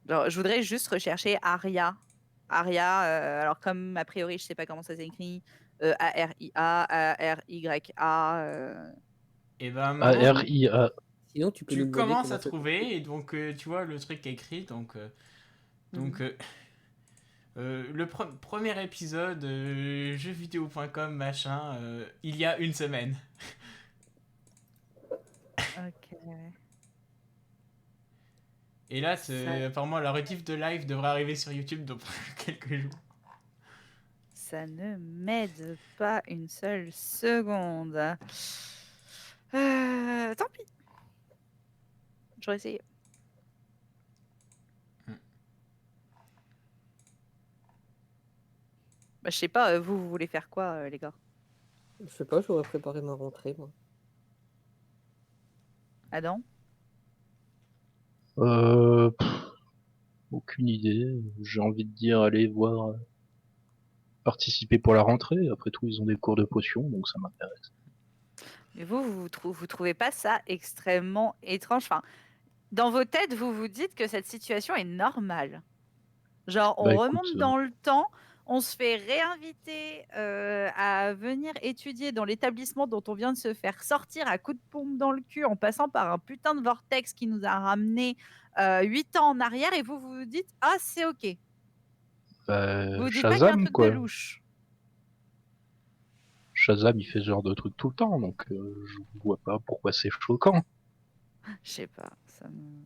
Genre, je voudrais juste rechercher Aria. Aria, alors comme a priori je sais pas comment ça s'écrit, A-R-I-A, A-R-Y-A.
Et ben maintenant,
A-R-I-A.
Sinon, tu peux
tu
nous demander
commences
comment
à
ça
trouver, et donc tu vois le truc écrit, donc le premier épisode, jeuxvideo.com, machin, il y a une semaine.
Ok.
Et là,
Ça-
apparemment, la rediff de live devrait arriver sur YouTube dans quelques jours.
Ça ne m'aide pas une seule seconde. Tant pis. J'aurais essayé. Bah, je sais pas, vous voulez faire quoi, les gars?
Je sais pas, j'aurais préparé ma rentrée, moi.
Adam?
Aucune idée. J'ai envie de dire aller voir participer pour la rentrée. Après tout, ils ont des cours de potions, donc ça m'intéresse.
Mais vous trouvez pas ça extrêmement étrange? Enfin, dans vos têtes, vous vous dites que cette situation est normale. Genre, on
Bah écoute,
remonte dans le temps, on se fait réinviter à venir étudier dans l'établissement dont on vient de se faire sortir à coups de pompe dans le cul en passant par un putain de vortex qui nous a ramené 8 ans en arrière et vous vous dites « Ah, c'est ok ». Vous dites pas qu'il y a un
Shazam
truc de
quoi.
louche.
Shazam, il fait ce genre de truc tout le temps, donc je vois pas pourquoi c'est choquant.
Je sais pas, ça me...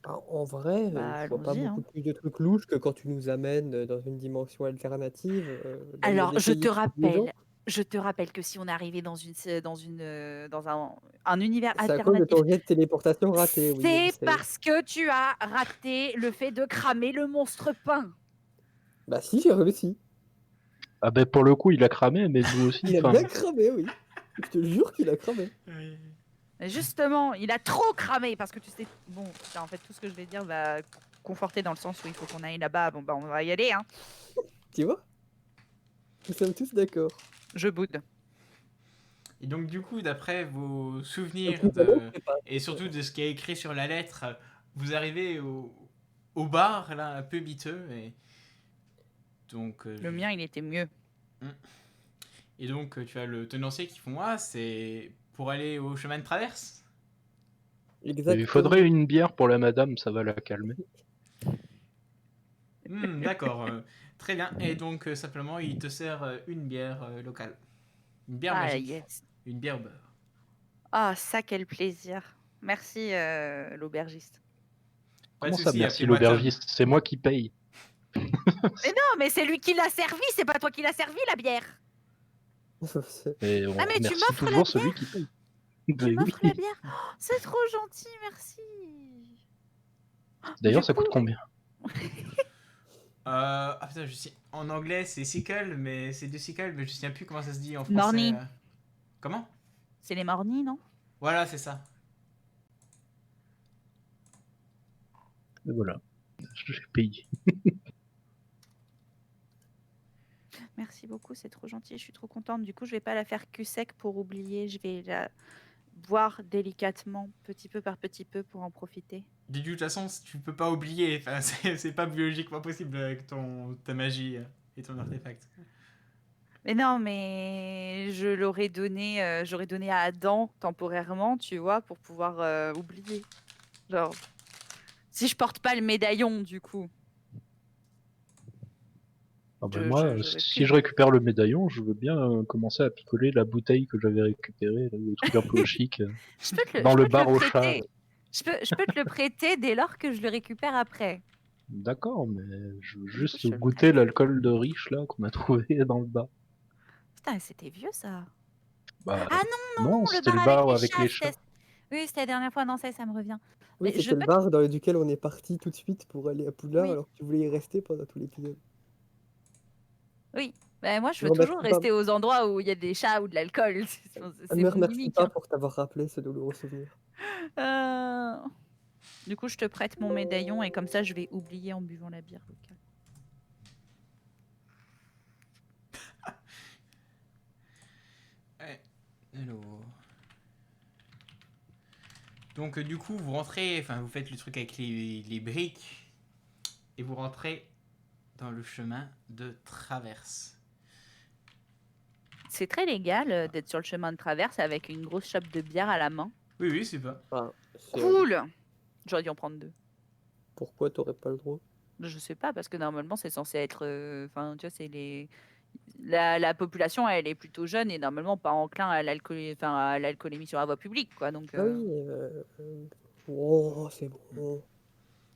En vrai,
Bah,
je vois pas
allons-y,
beaucoup
hein.
plus de trucs louches que quand tu nous amènes dans une dimension alternative, dans
Alors,
des pays tous les ans.
je te rappelle que si on est arrivé dans un univers
C'est à cause de
alternatif,
ton jet de téléportation raté, oui, je
c'est
sais.
parce que tu as raté le fait de cramer le monstre pain.
Bah si, j'ai réussi.
Ah ben pour le coup, il a cramé, mais vous aussi.
Il a
enfin,
bien cramé, oui. Je te jure qu'il a cramé.
Mais justement, il a trop cramé parce que tu sais. Bon, en fait, tout ce que je vais dire va conforter dans le sens où il faut qu'on aille là-bas. Bon, bah, on va y aller, hein.
Tu vois? Nous sommes tous d'accord.
Je boude.
Et donc, du coup, d'après vos souvenirs
Donc, nous allons préparer.
et surtout de ce qui est écrit sur la lettre, vous arrivez au bar, là, un peu miteux. Et donc,
Le mien, il était mieux.
Et donc, tu as le tenancier qui font Ah, c'est pour aller au chemin de traverse.
Exactement.
il faudrait une bière pour la madame, ça va la calmer.
D'accord, très bien. Et donc, simplement, il te sert une bière locale. Une bière
Ah,
magique.
yes.
Une bière au beurre.
Ah, ça, quel plaisir. Merci, l'aubergiste.
Pas de
Comment ça,
souci,
merci
appelez-moi Tom.
l'aubergiste, c'est moi qui paye.
Mais non, mais c'est lui qui l'a servi, c'est pas toi qui l'as servi, la bière.
Et on
Ah, mais tu
remercie
m'offres la
toujours celui qui paye.
Tu
Ben
m'offres
oui.
la bière. Oh, c'est trop gentil, merci.
D'ailleurs,
Du
ça
coup-
coûte combien?
Ah putain, je sais. En anglais, c'est sickle, mais c'est de sickle, mais je sais plus comment ça se dit en français.
Morny.
Comment?
C'est les mornis, non?
Voilà, c'est ça.
Et voilà, j'ai payé.
Merci beaucoup, c'est trop gentil, je suis trop contente. Du coup, je vais pas la faire cul sec pour oublier, je vais la boire délicatement, petit peu par petit peu, pour en profiter.
De toute façon, tu peux pas oublier. Enfin, c'est pas biologiquement possible avec ta magie et ton artefact.
Mais non, mais je l'aurais donné, j'aurais donné à Adam temporairement, tu vois, pour pouvoir oublier. Genre, si je porte pas le médaillon, du coup.
Ah ben
Je-
moi,
j'aurais
si
pu,
je récupère le médaillon, je veux bien commencer à picoler la bouteille que j'avais récupérée, là, le truc un peu chic,
Je peux te
dans
je
le
peux te
bar au chat.
prêter. Je peux te le prêter dès lors que je le récupère après.
D'accord, mais je veux
Du coup,
juste
je te le
goûter
prête.
l'alcool de riche là qu'on a trouvé dans le bar.
Putain, c'était vieux ça.
Bah
Ah non,
non,
le
c'était
bar
le
avec
bar
les
avec
chats.
les chats.
Oui, c'était la dernière fois. Non, ça me revient.
Oui,
Mais je
c'était le
peux.
bar dans duquel on est parti tout de suite pour aller à Poudlard
Oui,
alors que tu voulais y rester pendant tout l'épisode.
oui. Bah, moi, je
Me
veux toujours
remercie pas,
rester aux endroits où il y a des chats ou de l'alcool. C'est
me
mon
remercie
gimmick.
pas pour t'avoir rappelé ce douloureux souvenir.
Euh, Du coup, je te prête mon médaillon et comme ça, je vais oublier en buvant la bière locale.
Ouais. Alors. Donc du coup, vous rentrez, enfin vous faites le truc avec les briques et vous rentrez dans le chemin de traverse.
C'est très légal d'être sur le chemin de traverse avec une grosse chope de bière à la main.
Oui, oui, c'est pas.
Enfin,
Cool. J'aurais dû en prendre 2.
pourquoi t'aurais pas le droit?
Je sais pas, parce que normalement, c'est censé être. Enfin, tu vois, c'est les. La population, elle est plutôt jeune et normalement pas enclin à l'alcoolémie sur la voie publique, quoi. Donc,
Ah oui, oh, c'est bon.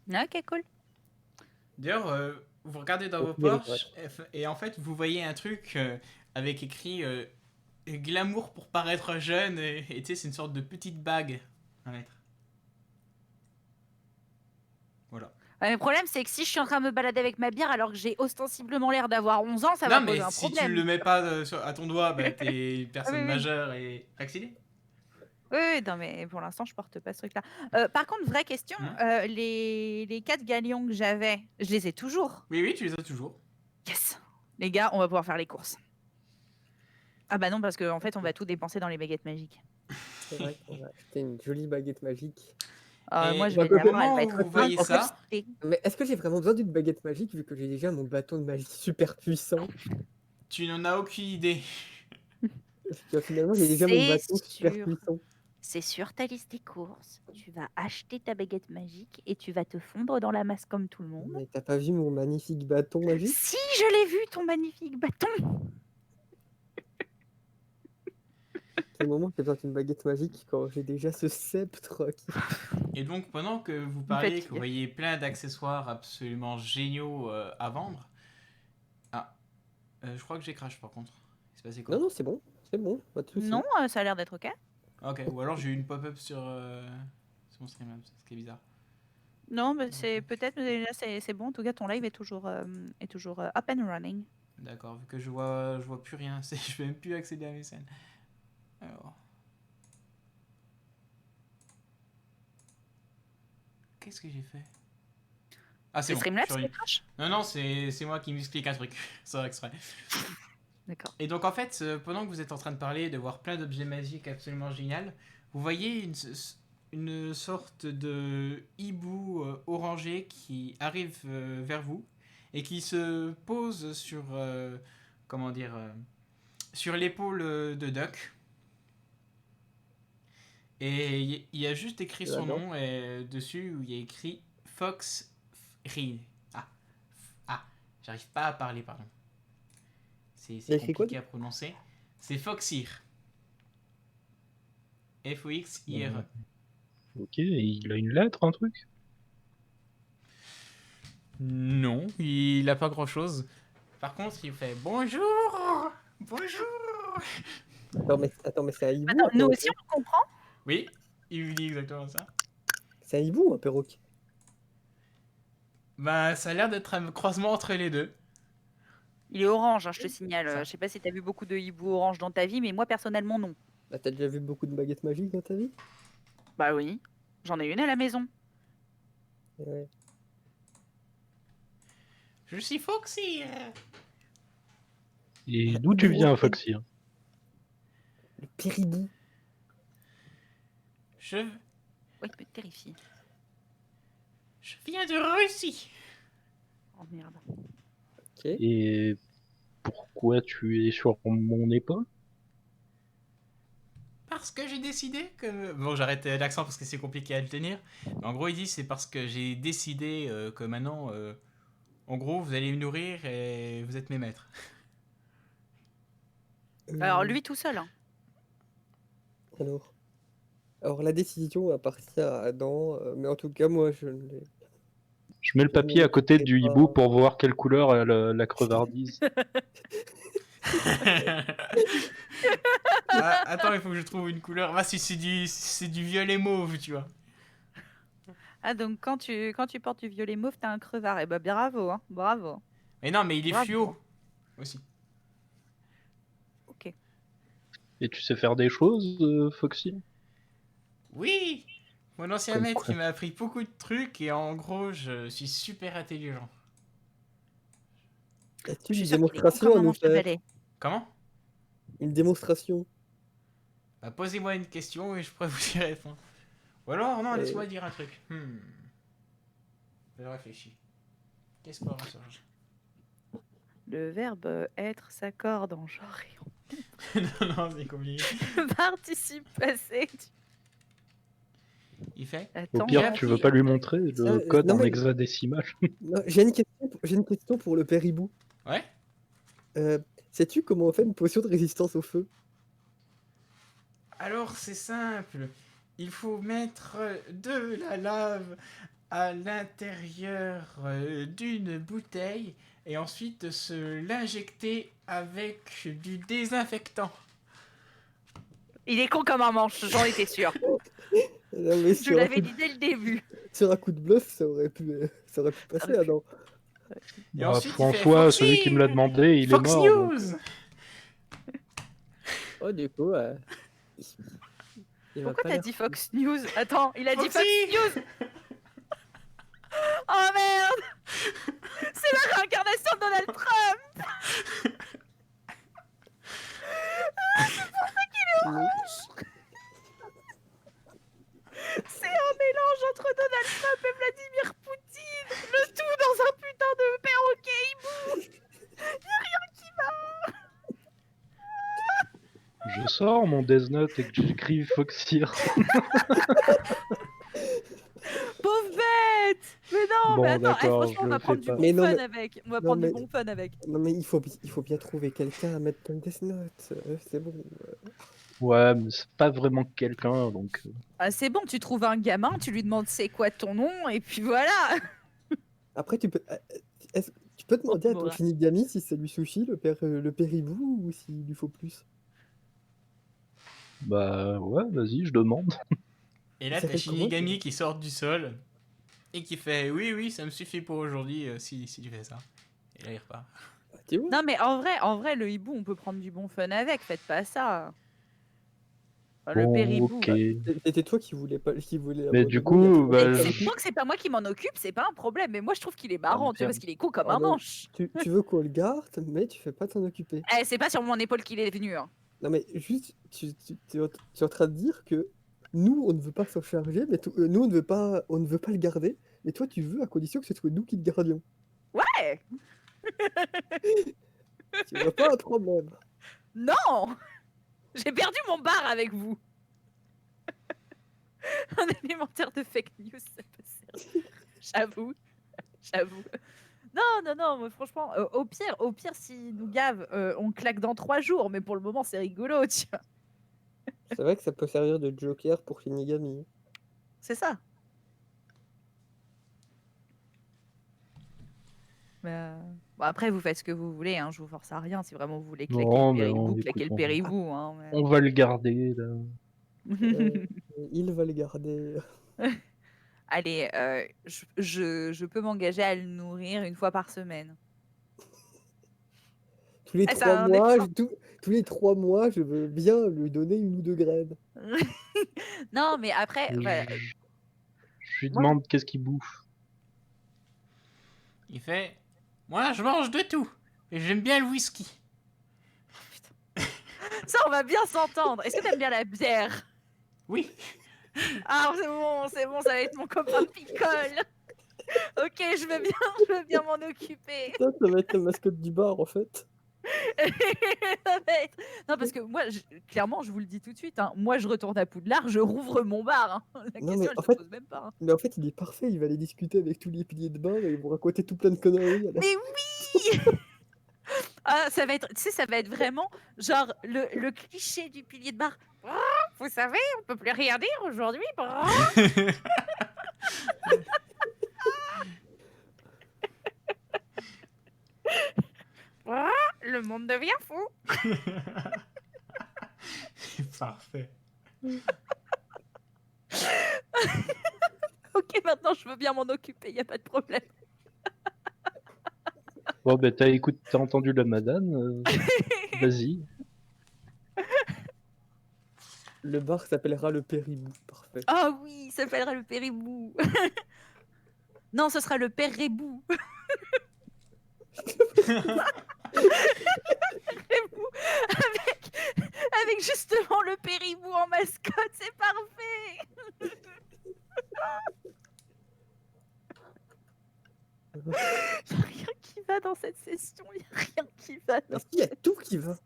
ok, cool.
D'ailleurs, vous regardez dans
Au
vos
pire, il pourrait
poches et en fait vous voyez un truc avec écrit glamour pour paraître jeune et tu sais c'est une sorte de petite bague à mettre. Voilà.
Ouais, mais le problème, c'est que si je suis en train de me balader avec ma bière alors que j'ai ostensiblement l'air d'avoir 11 ans, ça va
Non mais
poser un
si tu
problème.
le mets pas à ton doigt, bah t'es une
Ah oui,
personne
oui.
majeure et vaccinée.
Oui, oui, non, mais pour l'instant, je porte pas ce truc-là. Par contre, vraie question, les 4 galions que j'avais, je les ai toujours.
Oui, oui, tu les as toujours.
Yes. Les gars, on va pouvoir faire les courses. Ah bah non, parce qu'en fait, on va tout dépenser dans les baguettes magiques.
C'est vrai qu'on va acheter une jolie baguette magique.
Moi,
Et
je vais
Bah,
l'avoir, elle va
comment
être
vous voyez ça?
incrustée.
Mais est-ce que j'ai vraiment besoin d'une baguette magique vu que j'ai déjà mon bâton de magie super puissant?
Tu n'en as aucune idée.
Finalement, j'ai déjà mon bâton super puissant.
C'est sur ta liste des courses. Tu vas acheter ta baguette magique et tu vas te fondre dans la masse comme tout le monde.
Mais t'as pas vu mon magnifique bâton magique?
Si, je l'ai vu, ton magnifique bâton.
Quel moment j'ai besoin d'une baguette magique quand j'ai déjà ce sceptre qui...
Et donc pendant que vous
Me
parlez, que
fatigue.
vous voyez plein d'accessoires absolument géniaux à vendre. Ah, je crois que j'ai crash par contre. Il s'est passé quoi?
Non, non, c'est bon, pas de soucis.
Non, ça a l'air d'être ok.
Ok, ou alors j'ai eu une pop-up sur mon Streamlabs, ce qui est bizarre.
Non, mais c'est peut-être, mais là c'est bon. En tout cas, ton live est toujours up and running.
D'accord, vu que je vois plus rien, je peux même plus accéder à mes scènes. Alors. Qu'est-ce que j'ai fait? Ah, c'est
C'est
bon.
Streamlabs
je suis
qui
revenu.
crache.
Non, c'est moi qui m'explique un truc. C'est exprès.
D'accord.
Et donc en fait, pendant que vous êtes en train de parler, de voir plein d'objets magiques absolument génial, vous voyez une sorte de hibou orangé qui arrive vers vous et qui se pose sur, comment dire, sur l'épaule de Duck. Et il y a juste écrit son
J'adore.
nom dessus où il y a écrit Fox Reed. J'arrive pas à parler, pardon.
Il a
C'est
écrit quoi,
compliqué à prononcer. C'est Foxir. Foxire.
Ok, et il a une lettre, un truc?
Non, il a pas grand chose. Par contre, il fait bonjour. Bonjour.
Attends, mais c'est un hibou,
Attends,
un
nous
perroquet?
aussi on comprend.
Oui, il lui dit exactement ça.
C'est un hibou ou un perroquet?
Bah, ça a l'air d'être un croisement entre les deux.
Il est orange, hein, je te signale.
Ça.
Je sais pas si t'as vu beaucoup de hiboux orange dans ta vie, mais moi personnellement non.
Bah, t'as déjà vu beaucoup de baguettes magiques dans ta vie?
Bah oui, j'en ai une à la maison.
Ouais.
Je suis Foxire.
Et d'où tu viens, Foxy?
Le péribou.
Je
Oui, il me terrifie.
viens de Russie.
Oh merde.
Ok.
Et pourquoi tu es sur mon épaule?
Parce que j'ai décidé que... Bon, j'arrête l'accent parce que c'est compliqué à le tenir. Mais en gros, il dit c'est parce que j'ai décidé que maintenant, en gros, vous allez me nourrir et vous êtes mes maîtres.
Alors lui tout seul. Hein.
Alors, Alors la décision appartient à Adam, mais en tout cas moi je ne l'ai
Je mets le
je ne
papier à côté
l'écouterai
du hibou
pas.
pour voir quelle couleur a la crevardise.
Ah, attends, il faut que je trouve une couleur. Ah, si c'est du violet mauve, tu vois.
Ah, donc quand tu portes du violet mauve, t'as un crevard. Eh ben bravo, hein. Bravo.
Mais non, mais il est
Bravo.
fluo aussi.
Ok.
Et tu sais faire des choses, Foxy?
Oui, mon ancien
Comme
maître,
quoi?
il m'a appris beaucoup de trucs et en gros, je suis super intelligent.
As-tu
Je
une
suis sûre qu'il est con
démonstration
comme
à
un
nous faire?
manche-balai.
Comment?
Une démonstration.
Bah, posez-moi une question et je pourrais vous y répondre. Ou alors, non,
Euh,
laisse-moi dire un truc. Je réfléchis. Qu'est-ce qu'on change?
Le verbe être s'accorde en genre et
Non, non, c'est compliqué.
en participe passé.
Il fait?
Au
Attends,
pire,
J'ai
tu veux
appris.
pas lui montrer le code
non
en
mais
hexadécimal?
non, j'ai une question pour le père hibou.
Ouais?
Sais-tu comment on fait une potion de résistance au feu?
Alors, c'est simple. Il faut mettre de la lave à l'intérieur d'une bouteille et ensuite se l'injecter avec du désinfectant.
il est con comme un manche, j'en étais sûre.
Non, mais
Je l'avais dit dès le début.
sur un coup de bluff, ça aurait pu passer,
aurait pu.
Adam.
Et
Bah,
ensuite, il fait
François,
Foxy,
celui qui me l'a demandé, il est
Fox
mort. donc.
News.
Oh, du coup, il va
Pourquoi
pas
t'as
l'air
dit
fou.
Fox News? Attends, il a dit Fox
Foxy.
News. Oh merde! C'est la réincarnation de Donald Trump! C'est un mélange entre Donald Trump et Vladimir Poutine! Le tout dans un putain de perroquet hibou!
Je sors mon Death Note et que j'écris Foxy.
Pauvre bête! Mais non,
Bon,
mais attends,
d'accord,
franchement, on
je
va
le
prendre
fais
du
pas.
bon
Mais non,
fun
mais-
avec. On va
non,
prendre
mais-
du bon fun avec.
Non, mais il faut bien trouver quelqu'un à mettre comme Death Note. C'est bon.
Ouais, mais c'est pas vraiment quelqu'un, donc...
Ah, c'est bon, tu trouves un gamin, tu lui demandes c'est quoi ton nom, et puis voilà!
Après, tu peux demander à ton
Moura.
Shinigami si ça lui suffit, le père hibou, ou s'il lui faut plus.
Bah ouais, vas-y, je demande.
Et là,
Ça
t'as
fait comment,
Shinigami qui sort du sol et qui fait oui, oui, ça me suffit pour aujourd'hui si tu fais ça. Et là, il repart.
Tu vois?
Non, mais en vrai, le hibou, on peut prendre du bon fun avec, faites pas ça. Enfin, le
Bon,
père hibou.
ok.
C'était toi qui voulais pas, qui voulais
Mais du
abandonner,
coup,
il y a
bah,
tout le
C'est
temps.
tant que c'est pas moi qui m'en occupe, c'est pas un problème. Mais moi, je trouve qu'il est marrant, tu vois,
merde.
parce qu'il est con comme
Ah
un
non.
manche.
Tu veux qu'on le garde, mais tu fais pas t'en occuper.
Eh, c'est pas sur mon épaule qu'il est venu. Hein.
Non, mais juste, tu es en train de dire que nous, on ne veut pas s'en charger, mais nous, on ne veut pas le garder, mais toi, tu veux à condition que ce soit nous qui le gardions.
Ouais!
Tu vois pas un problème.
Non! J'ai perdu mon bar avec vous. Un élémentaire de fake news, ça peut servir. J'avoue. J'avoue. Non, mais franchement, au pire, s'il nous gave, on claque dans 3 jours, mais pour le moment, c'est rigolo, tu vois.
C'est vrai que ça peut servir de joker pour Shinigami.
C'est ça. Mais, bon, après, vous faites ce que vous voulez, hein, je vous force à rien. Si vraiment vous voulez claquer
Non,
le
mais
péribou,
on-
claquez
écoute,
le péribou. Hein, mais-
on va le garder, là.
Il va le garder.
Allez, je peux m'engager à le nourrir une fois par semaine.
Tous les
Ah, c'est
3
un
mois,
effort.
tous les 3 mois, je veux bien lui donner 1 ou 2 graines.
Non, mais après, voilà,
Je lui
moi,
demande qu'est-ce qu'il bouffe.
Il fait moi, je mange de tout. Et j'aime bien le whisky.
ça, on va bien s'entendre. Est-ce que t'aimes bien la bière?
Oui.
Ah, c'est bon, ça va être mon copain de picole. Ok, je veux bien m'en occuper.
Ça va être la mascotte du bar, en fait.
Ça va être- Non, parce que moi, clairement, je vous le dis tout de suite, hein, moi, je retourne à Poudlard, je rouvre mon bar. Hein. La
Non,
question,
mais
elle
en
se
fait-
pose même pas. Hein.
Mais en fait, il est parfait, il va aller discuter avec tous les piliers de bar et ils vont raconter tout plein de conneries.
Mais oui. Ah, ça va être, tu sais, ça va être vraiment genre le cliché du pilier de bar. Vous savez, on peut plus rien dire aujourd'hui. Le monde devient fou.
Parfait.
Ok, maintenant je veux bien m'en occuper, y a pas de problème.
Bon, ben, t'as entendu la madame, vas-y.
Le bar s'appellera le Péribou. Parfait.
Ah oui, ça s'appellera le Péribou. Non, ce sera le Pérébou. Pérébou avec justement le Péribou en mascotte, c'est parfait. Y a rien qui va dans cette session, y a rien qui va dans...
Il y a tout qui va.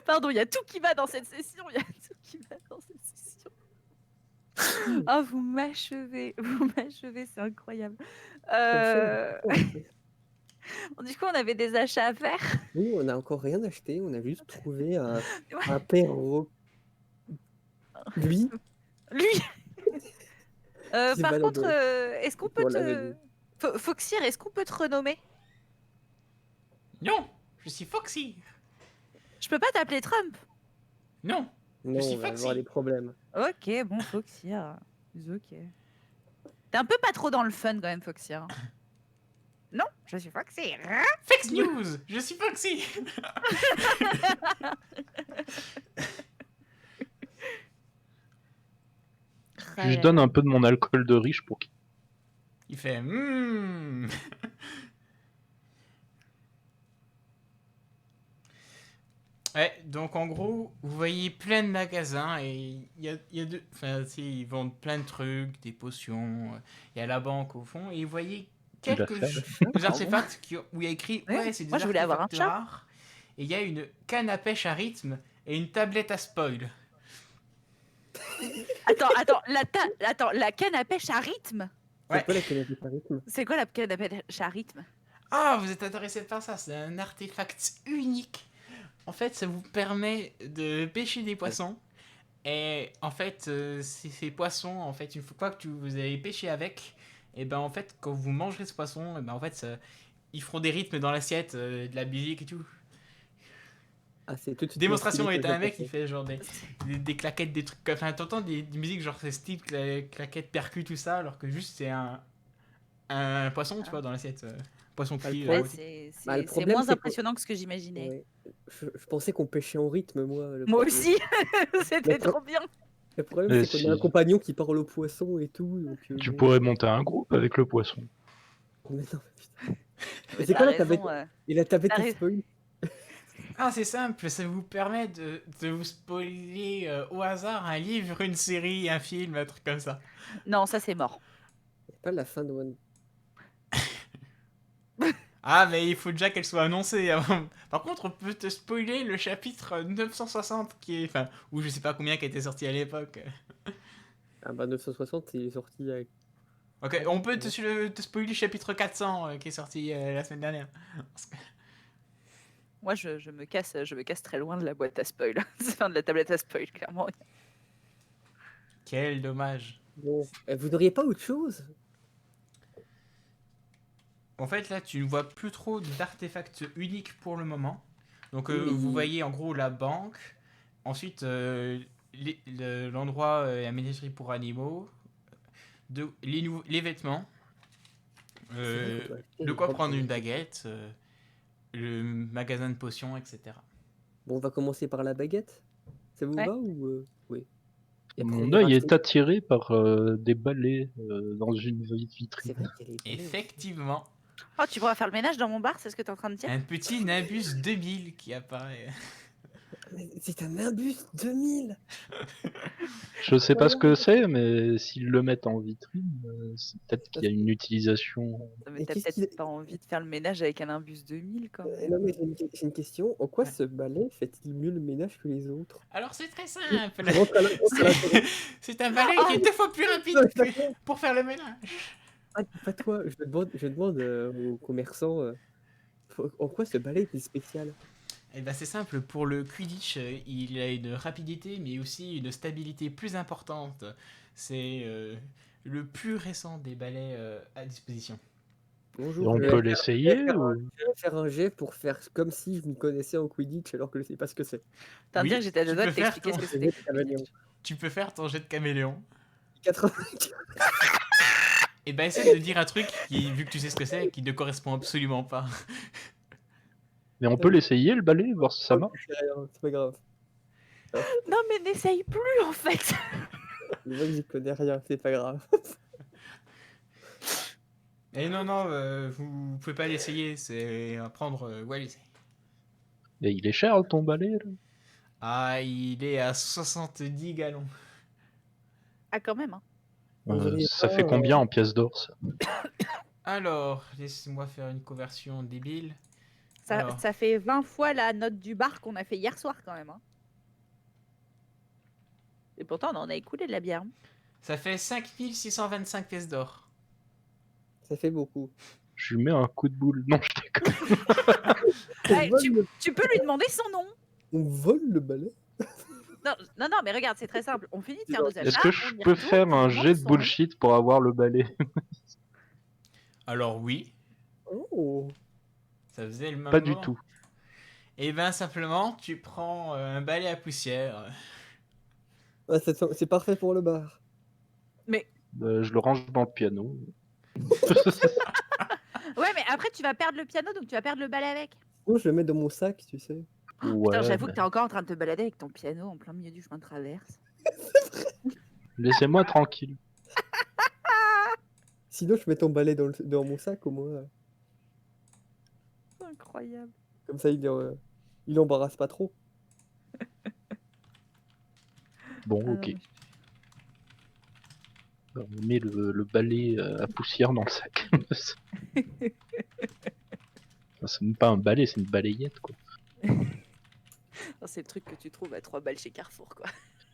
Pardon, il y a tout qui va dans cette session, il y a tout qui va dans cette session. Ah, vous m'achevez, c'est incroyable. Du coup, on avait des achats à faire.
Oui, on n'a encore rien acheté, on a juste trouvé un
Ouais.
perro. Lui,
Lui.
Qui
Par
va
contre,
dans
est-ce qu'on peut
dans
te...
l'avenue.
Foxir, est-ce qu'on peut te renommer?
Non, je suis Foxy.
Je peux pas t'appeler Trump.
Non,
Non,
suis
on va
Foxy.
avoir des problèmes.
Ok, bon, Foxir. Ok. T'es un peu pas trop dans le fun quand même, Foxir. Non, je suis Foxir.
Fake news, je suis Foxy.
Puis je donne un peu de mon alcool de riche pour qu'il...
Il fait Ouais, donc en gros, vous voyez plein de magasins et il y a deux... Enfin, ils vendent plein de trucs, des potions, il y a la banque au fond, et vous voyez quelques artefacts où il y a écrit
Ouais,
ouais, c'est des
moi, je voulais avoir un
artefacts
chat.
rares, et il y a une canne à pêche à rythme et une tablette à spoil.
Attends, la canne à pêche à rythme?
Ouais.
C'est quoi la canne à pêche à rythme?
C'est quoi la canne à pêche à rythme?
Ah, vous êtes intéressé par ça, c'est un artefact unique. En fait, ça vous permet de pêcher des poissons. Et en fait, ces poissons, en fait, une fois que vous avez pêché avec, et ben en fait, quand vous mangerez ce poisson, et ben en fait, ils feront des rythmes dans l'assiette, de la musique et tout.
Ah, c'est tout de suite
Démonstration,
plus
et
stylé
t'as
que
un mec
je
qui fait genre des claquettes, des trucs. Enfin, t'entends des musiques genre c'est style claquettes, percus, tout ça, alors que juste c'est un poisson, tu vois, dans l'assiette. Poisson
Ah, le
cuit.
problème,
Ouais,
Bah, le
c'est
problème,
moins
c'est que-
impressionnant que ce que j'imaginais.
Ouais. Je pensais qu'on pêchait en rythme, moi.
Moi aussi, c'était
Le pro-
trop bien.
Le problème,
Mais
c'est qu'on a un
si.
compagnon qui parle au poisson et tout. Donc,
Tu
bon.
pourrais monter un groupe avec le poisson.
Mais non, putain.
Mais
C'est
t'as
quoi la
raison,
tablette? Et la tablette
t'as
qui
raison.
spoil?
Ah, c'est simple, ça vous permet de vous spoiler au hasard un livre, une série, un film, un truc comme ça.
Non, ça c'est mort.
C'est pas la fin de One.
Ah, mais il faut déjà qu'elle soit annoncée avant. Par contre, on peut te spoiler le chapitre 960 qui est. Enfin, ou je sais pas combien qui était sorti à l'époque.
Ah bah 960, il est sorti avec.
Ok, on peut te spoiler le chapitre 400 qui est sorti la semaine dernière.
Moi, je me casse très loin de la boîte à spoil. Enfin, de la tablette à spoil, clairement.
Quel dommage.
Bon, vous n'auriez pas autre chose?
En fait, là, tu ne vois plus trop d'artefacts uniques pour le moment. Donc,
Oui, mais
vous voyez en gros la banque. Ensuite, l'endroit, la ménagerie pour animaux. Les vêtements.
C'est vrai qu'on doit acheter
De
une
quoi
robe
prendre
pour
une
les-
baguette. Le magasin de potions, etc.
Bon, on va commencer par la baguette. Ça vous
Ouais.
va ou oui. Et après, on
Mon
ira
œil est
acheter-
attiré par des balais dans une
C'est
vitrine.
vrai qu'il y a les balais aussi.
Effectivement,
Oh, tu pourras faire le ménage dans mon bar, c'est ce que t'es en train de dire?
un petit Nimbus 2000 qui apparaît.
Mais c'est un Nimbus 2000.
Je sais pas ce que c'est, mais s'ils le mettent en vitrine, c'est peut-être qu'il y a une utilisation.
Mais
Et
t'as
qu'est-ce
peut-être
qu'il-
pas envie de faire le ménage avec un Nimbus 2000 quand même.
Non mais j'ai une question. En quoi
Ouais.
ce balai fait-il mieux le ménage que les autres?
Alors c'est très simple.
Je rentre à la-
C'est un balai qui est 2 fois plus rapide pour faire le ménage.
Ah, pas toi. Je demande aux commerçants en quoi ce balai est spécial.
Eh ben, c'est simple, pour le Quidditch, il a une rapidité mais aussi une stabilité plus importante. C'est le plus récent des balais à disposition.
Et
Bonjour,
on
je
peut
vais
l'essayer
faire
ou...
je vais faire un jet pour faire comme si je m'y connaissais en Quidditch alors que je sais pas ce que c'est.
T'as
Oui,
dire que j'étais à deux
tu
doigts de
peux faire
t'expliquer ce
ton-
que
Je
c'était
vais
que le
caméléon.
Quidditch.
Tu peux faire ton jet de caméléon.
80.
Et ben essaie de dire un truc qui, vu que tu sais ce que c'est, qui ne correspond absolument pas.
Mais on peut l'essayer, le balai, voir si ça marche.
C'est rien, c'est pas grave.
Non, mais n'essaye plus en fait.
Je vois que j'y connais rien, c'est pas grave.
Et non, vous pouvez pas l'essayer, c'est à prendre Wallis.
Et il est cher, ton balai, là?
Ah, il est à 70 gallons.
Ah, quand même. Hein.
Vous auriez
Ça
pas,
fait combien en pièces d'or, ça?
Alors, laissez-moi faire une conversion débile.
Ça,
Alors.
ça fait 20 fois la note du bar qu'on a fait hier soir quand même. Hein. Et pourtant, on en a écoulé de la bière. Hein.
Ça fait 5625 pièces d'or.
Ça fait beaucoup.
Je lui mets un coup de boule. Non, je déconne.
Ouais,
vole le-
tu peux lui demander son nom.
On vole le balai?
Non, mais regarde, c'est très simple. On finit de faire nos achats.
Est-ce que
on
je
y
peux
retourne,
faire
tu
un
lui demandes
jet de
son nom.
bullshit pour avoir le balai?
Alors oui,
Oh.
ça faisait le même
Pas du
moment.
tout.
Et ben simplement, tu prends un balai à poussière.
Ah, c'est parfait pour le bar.
Je le range dans le piano.
Ouais, mais après, tu vas perdre le piano, donc tu vas perdre le balai avec.
Sinon, je le mets dans mon sac, tu sais.
Ouais,
Putain, j'avoue
mais
que t'es encore en train de te balader avec ton piano en plein milieu du chemin de traverse.
laissez-moi tranquille.
Sinon, je mets ton balai dans mon sac au moins.
Incroyable.
Comme ça, il embarrasse pas trop.
Bon,
Ah non,
ok.
mais-
On met le balai à poussière dans le sac. Enfin, c'est même pas un balai, c'est une balayette, quoi.
Non, c'est le truc que tu trouves à 3 balles chez Carrefour, quoi.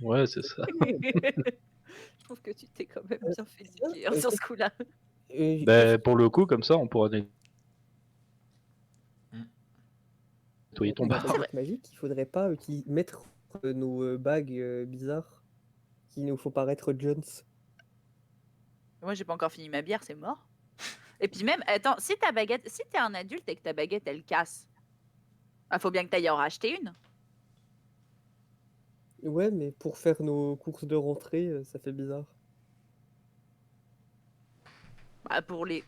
Ouais, c'est ça.
Je trouve que tu t'es quand même bien fait niquer hein, sur ce coup-là.
Et
Ben, pour le coup, comme ça, on pourra nettoyer ton
la
bar.
baguette magique, il faudrait pas mettre nos bagues bizarres qui nous font paraître Jones.
Moi, j'ai pas encore fini ma bière, c'est mort. Et puis même, attends, si t'es un adulte et que ta baguette, elle casse, il faut bien que t'ailles en racheter une.
Ouais, mais pour faire nos courses de rentrée, ça fait bizarre.
Bah, pour les...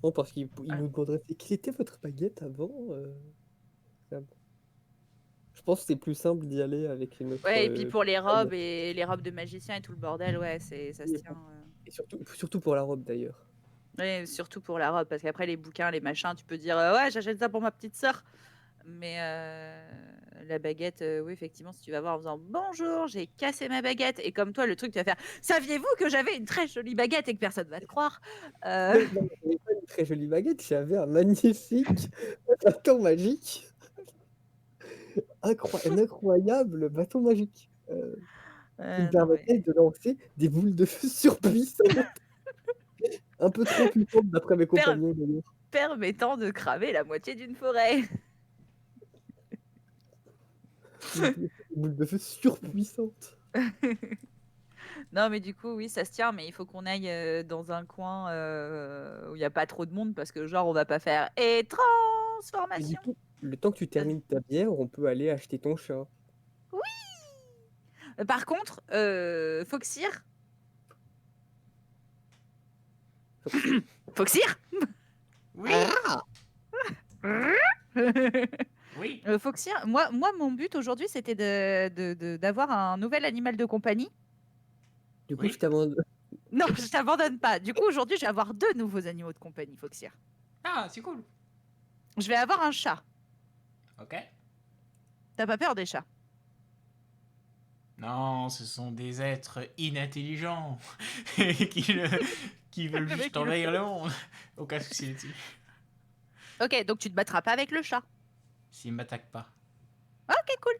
Non, parce qu'il
Ah.
nous demanderait quelle était votre baguette avant Sam. Je pense que c'est plus simple d'y aller avec notre.
Ouais, et puis pour les robes et les robes de magicien et tout le bordel, ouais, ça se
Oui,
tient.
Et surtout pour la robe d'ailleurs.
Ouais, surtout pour la robe, parce qu'après les bouquins, les machins, tu peux dire ouais, j'achète ça pour ma petite sœur. Mais la baguette, oui, effectivement, si tu vas voir en faisant bonjour, j'ai cassé ma baguette, et comme toi, le truc, tu vas faire saviez-vous que j'avais une très jolie baguette et que personne va te croire
Non, j'avais pas une très jolie baguette, j'avais un magnifique bâton magique. Un incroyable bâton magique. Qui me
non,
permettait de lancer des boules de feu surpuissantes. Un peu trop puissantes d'après mes compagnons d'ailleurs.
permettant de cramer la moitié d'une forêt.
Des boules de feu surpuissantes.
Non, mais du coup, oui, ça se tient, mais il faut qu'on aille dans un coin où il n'y a pas trop de monde, parce que genre, on va pas faire et
Et du
transformation.
coup, le temps que tu termines ta bière, on peut aller acheter ton chat.
Par contre, Foxir. Foxir
Oui, oui.
Foxir, moi, mon but aujourd'hui, c'était d'avoir un nouvel animal de compagnie.
Du coup,
Oui.
je t'abandonne.
Non, je t'abandonne pas. Du coup, aujourd'hui, je vais avoir 2 nouveaux animaux de compagnie, Foxir.
Ah, c'est cool.
Je vais avoir un chat.
Ok.
T'as pas peur des chats?
Non, ce sont des êtres inintelligents qui veulent
Le mec,
juste
il le
envahir le monde. Aucun souci là-dessus.
Ok, donc tu te battras pas avec le chat.
S'ils m'attaquent pas.
Ok, cool.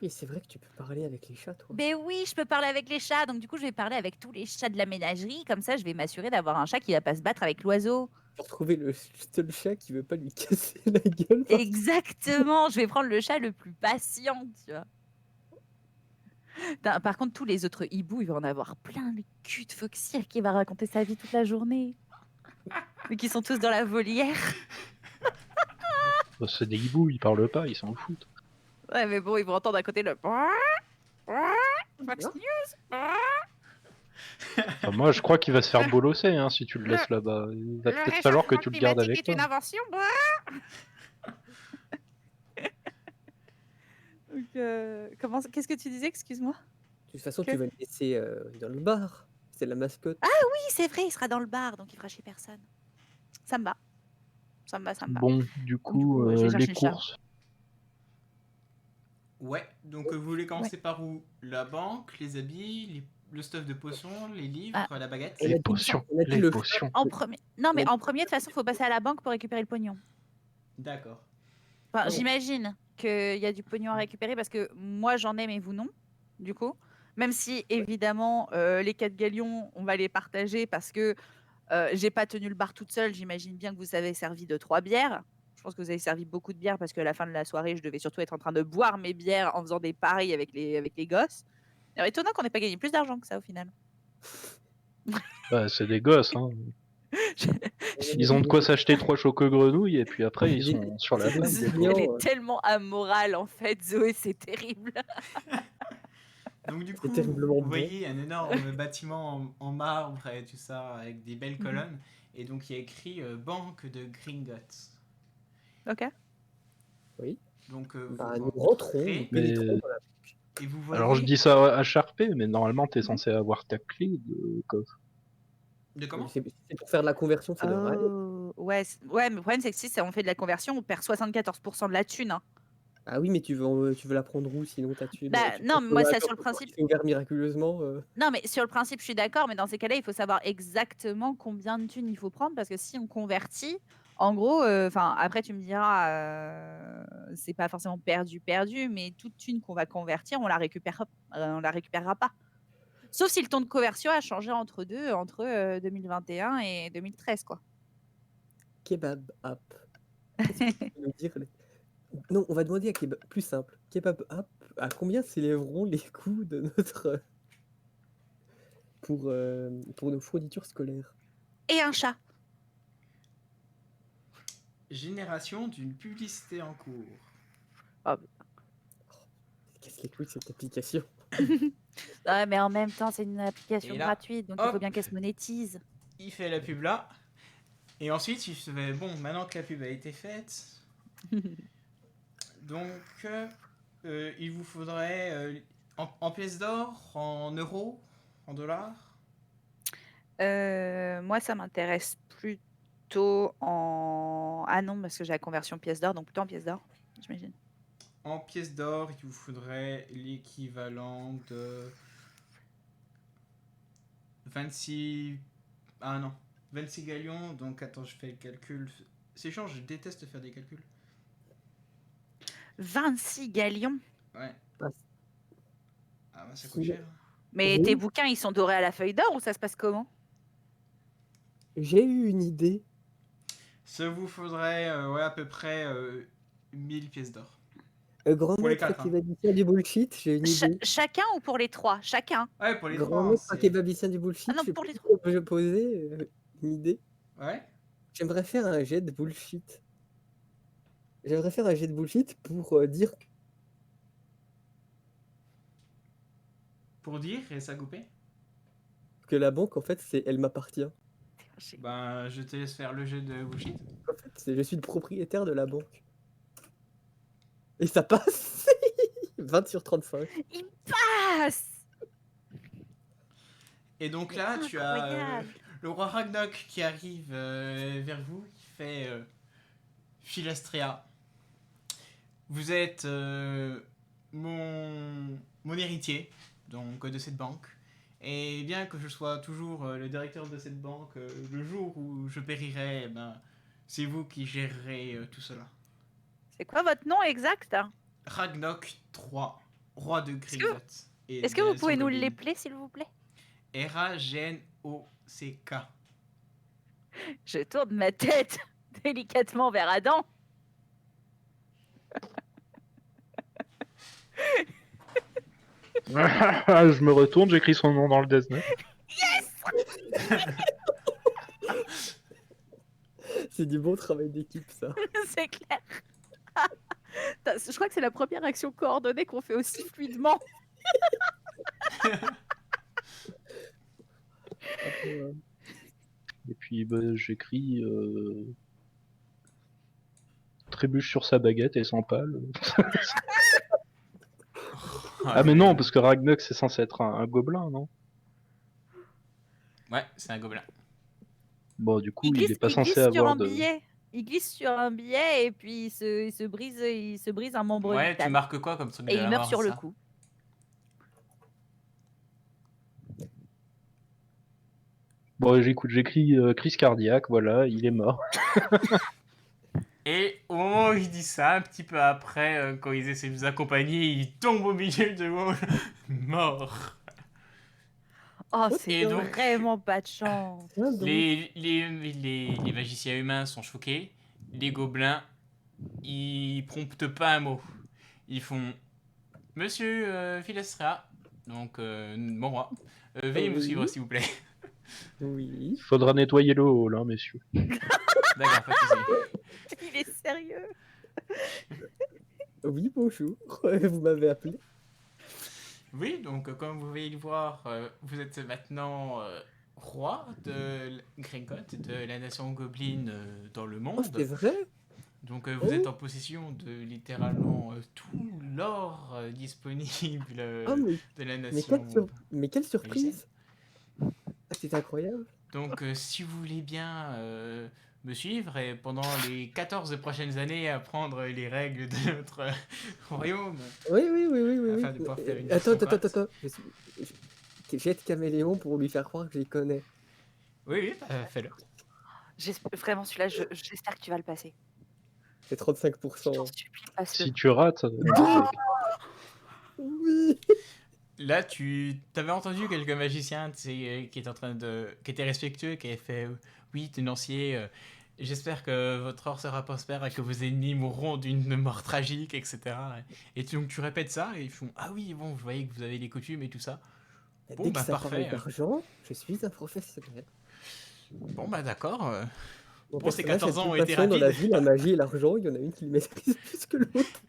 Oui, c'est vrai que tu peux parler avec les chats, toi.
Ben oui, je peux parler avec les chats. Donc du coup, je vais parler avec tous les chats de la ménagerie. Comme ça, je vais m'assurer d'avoir un chat qui va pas se battre avec l'oiseau.
pour trouver le seul chat qui veut pas lui casser la gueule.
Exactement, je vais prendre le chat le plus patient, tu vois. Par contre, tous les autres hiboux, il va en avoir plein le cul de Foxy à qui il va raconter sa vie toute la journée. Mais qui sont tous dans la volière.
Bah, c'est des hiboux, ils parlent pas, ils s'en foutent.
Ouais, mais bon, ils vont entendre à côté le. Fox
Non.
News.
Enfin, moi, je crois qu'il va se faire bolosser hein, si tu le laisses là-bas. Il va peut-être falloir que tu le gardes avec toi.
une invention. Donc, qu'est-ce que tu disais, excuse-moi?
De toute façon,
Que-
tu vas le laisser dans le bar. C'est la mascotte.
Oui, c'est vrai, il sera dans le bar, donc il fera chez personne. Ça me va. Ça me va, ça me va.
Bon, du coup,
je vais chercher
les
le chat.
courses.
Ouais, donc vous voulez commencer par où? La banque, les habits, le stuff de potions, les livres, la baguette?
On a
Les
dit-
potions,
on a dit
les
le
potions.
En premier. Non, mais
Ouais.
en premier, de toute façon, il faut passer à la banque pour récupérer le pognon.
D'accord.
Enfin,
Oh.
j'imagine qu'il y a du pognon à récupérer parce que moi j'en ai, mais vous non, du coup. Même si évidemment les 4 galions, on va les partager parce que j'ai pas tenu le bar toute seule. J'imagine bien que vous avez servi de 3 bières. Je pense que vous avez servi beaucoup de bières parce qu'à la fin de la soirée, je devais surtout être en train de boire mes bières en faisant des paris avec les gosses. Alors, étonnant qu'on n'ait pas gagné plus d'argent que ça au final.
Bah, c'est des gosses, hein. Ils ont de quoi s'acheter 3 choco-grenouilles et puis après ils sont sur la
c'est des
table.
petits
Elle
clients,
est tellement amorale en fait, Zoé, c'est terrible.
Donc du
C'est
coup,
terriblement
vous
bon.
voyez un énorme bâtiment en marbre et tout ça, avec des belles
Mhm.
colonnes. Et donc il y a écrit Banque de Gringotts.
Ok.
Oui.
Donc
Bah,
vous
nous rentrons,
rentrez
nous pénétrons
Mais-
dans la...
et vous voyez...
Alors je dis ça à Sharpé, mais normalement t'es
Mhm.
censé avoir ta clé de coffre.
De comment?
C'est pour faire de la conversion, ça devrait aller.
Ouais, ouais, mais le problème c'est que si on fait de la conversion, on perd 74% de la thune. Hein.
Ah oui, mais tu veux la prendre où sinon ta thune
Bah,
tu
non,
penses
mais
qu'on
moi,
a
ça
un
sur le
coffre-fort
principe.
qui s'est ouvert miraculeusement
Non, mais sur le principe, je suis d'accord, mais dans ces cas-là, il faut savoir exactement combien de thunes il faut prendre parce que si on convertit, en gros, après tu me diras, c'est pas forcément perdu, mais toute thune qu'on va convertir, on la récupérera pas. Sauf si le taux de conversion a changé entre 2021 et 2013, quoi.
Kebab app. Qu'est-ce que tu peux nous dire Non, on va demander à Kebab. Plus simple. Kebab app, à combien s'élèveront les coûts de notre. pour nos fournitures scolaires?
Et un chat.
Génération d'une publicité en cours.
Qu'est-ce qu'elle coûte cette application?
Ouais, mais en même temps, c'est une application
Et là,
gratuite, donc il faut
hop.
bien qu'elle se monétise.
Il fait la pub là. Et ensuite, il se fait, bon, maintenant que la pub a été faite, donc il vous faudrait en pièces d'or, en euros, en dollars.
Moi, ça m'intéresse plutôt en... Ah non, parce que j'ai la conversion pièce d'or, donc plutôt en pièce d'or, j'imagine.
En pièces d'or, il vous faudrait l'équivalent de 26... Ah non, 26 galions, donc attends, je fais le calcul. C'est chiant, je déteste faire des calculs.
26 galions.
Ouais.
Ah.
Ah bah ça coûte cher.
Mais
Oui.
tes bouquins, ils sont dorés à la feuille d'or ou ça se passe comment?
J'ai eu une idée.
Ça vous faudrait à peu près 1000 pièces d'or.
Grand
Pour les
maître
quatre, hein.
kebabicien du bullshit, j'ai une idée.
Chacun ou pour les 3? Chacun.
Ouais, pour les
Grand
trois. Hein,
maître
c'est-
kebabicien du bullshit,
Ah non,
je
pour
peux
les
je poser une idée.
Ouais.
J'aimerais faire un jet de bullshit. J'aimerais faire un jet de bullshit pour dire
Pour dire, et ça coupé.
que la banque, en fait, elle m'appartient.
Ben, je te laisse faire le jeu de bullshit.
En fait, je suis le propriétaire de la banque. Et ça passe 20 sur 35.
Il passe.
Et donc là, tu as
Incroyable.
le roi Ragnok qui arrive vers vous, qui fait Philastria. Vous êtes mon héritier, donc de cette banque. Et bien que je sois toujours le directeur de cette banque, le jour où je périrai, eh ben, c'est vous qui gérerez tout cela.
C'est quoi votre nom exact?
Ragnok III, roi de Gringotts.
Est-ce que vous pouvez nous l'épeler, s'il vous plaît?
R-A-G-N-O-C-K.
Je tourne ma tête délicatement vers Adam.
Je me retourne, j'écris son nom dans le Death Note.
C'est du bon travail d'équipe, ça.
C'est clair. Je crois que c'est la première action coordonnée qu'on fait aussi fluidement.
Euh,
Et puis bah, j'écris trébuche sur sa baguette et s'empale. Ah mais non, parce que Ragnarok c'est censé être un gobelin, non?
Ouais, c'est un gobelin.
Bon, du coup, il est pas
il glisse
censé
sur
avoir
un
de...
billet. Il glisse sur un billet et puis il se brise un membre
Ouais, tu
vital.
marques quoi comme truc
Et
de
il
la
meurt
mort,
sur le
ça?
coup.
Bon, j'écris crise cardiaque, voilà, il est mort.
Et au moment où il dit ça, un petit peu après, quand ils essaient de nous accompagner, il tombe au milieu de l'eau, mort.
Oh,
Oh,
c'est
Et donc,
vraiment pas de chance.
tiens donc.
les magiciens humains sont choqués. Les gobelins, ils promptent pas un mot. Ils font Monsieur Philastra, donc mon roi, veuillez me
Oui.
suivre s'il vous plaît.
Oui.
Il faudra nettoyer le hall, hein, messieurs.
D'accord, pas de souci.
Il est sérieux.
Oui, bonjour. Vous m'avez appelé.
Oui, donc comme vous pouvez le voir, vous êtes maintenant roi de Gringot, de la nation Goblin dans le
Oh, c'est
monde.
vrai?
Donc vous
Oh.
êtes en possession de littéralement tout l'or disponible
Ah,
de la
mais
nation.
quelle surprise! Ah, c'est incroyable.
Donc si vous voulez bien me suivre et pendant les 14 prochaines années apprendre les règles de notre royaume
Oui.
afin de pouvoir faire une
Attends,
gestion correcte.
attends. Jette Caméléon pour lui faire croire que je les connais.
Oui, fais-le.
Vraiment, celui-là, j'espère que tu vas le passer.
C'est
Je t'en
35%.
supplie, passe-le.
Si tu rates...
Oui.
Là, tu avais entendu quelques magiciens qui étaient respectueux, qui avaient fait oui, tenancier, j'espère que votre or sera prospère et que vos ennemis mourront d'une mort tragique, etc. Et donc tu répètes ça et ils font ah oui, bon, vous voyez que vous avez les coutumes et tout ça. Bon,
Dès que
bah
ça parle
parfait.
d'argent, je suis un professionnel.
Bon, bah d'accord.
Mon
Bon, ces
personnage a
14 ans
deux
ont été
passions dans la
rapides.
vie, la magie et l'argent. Il y en a une qui le maîtrise plus que l'autre.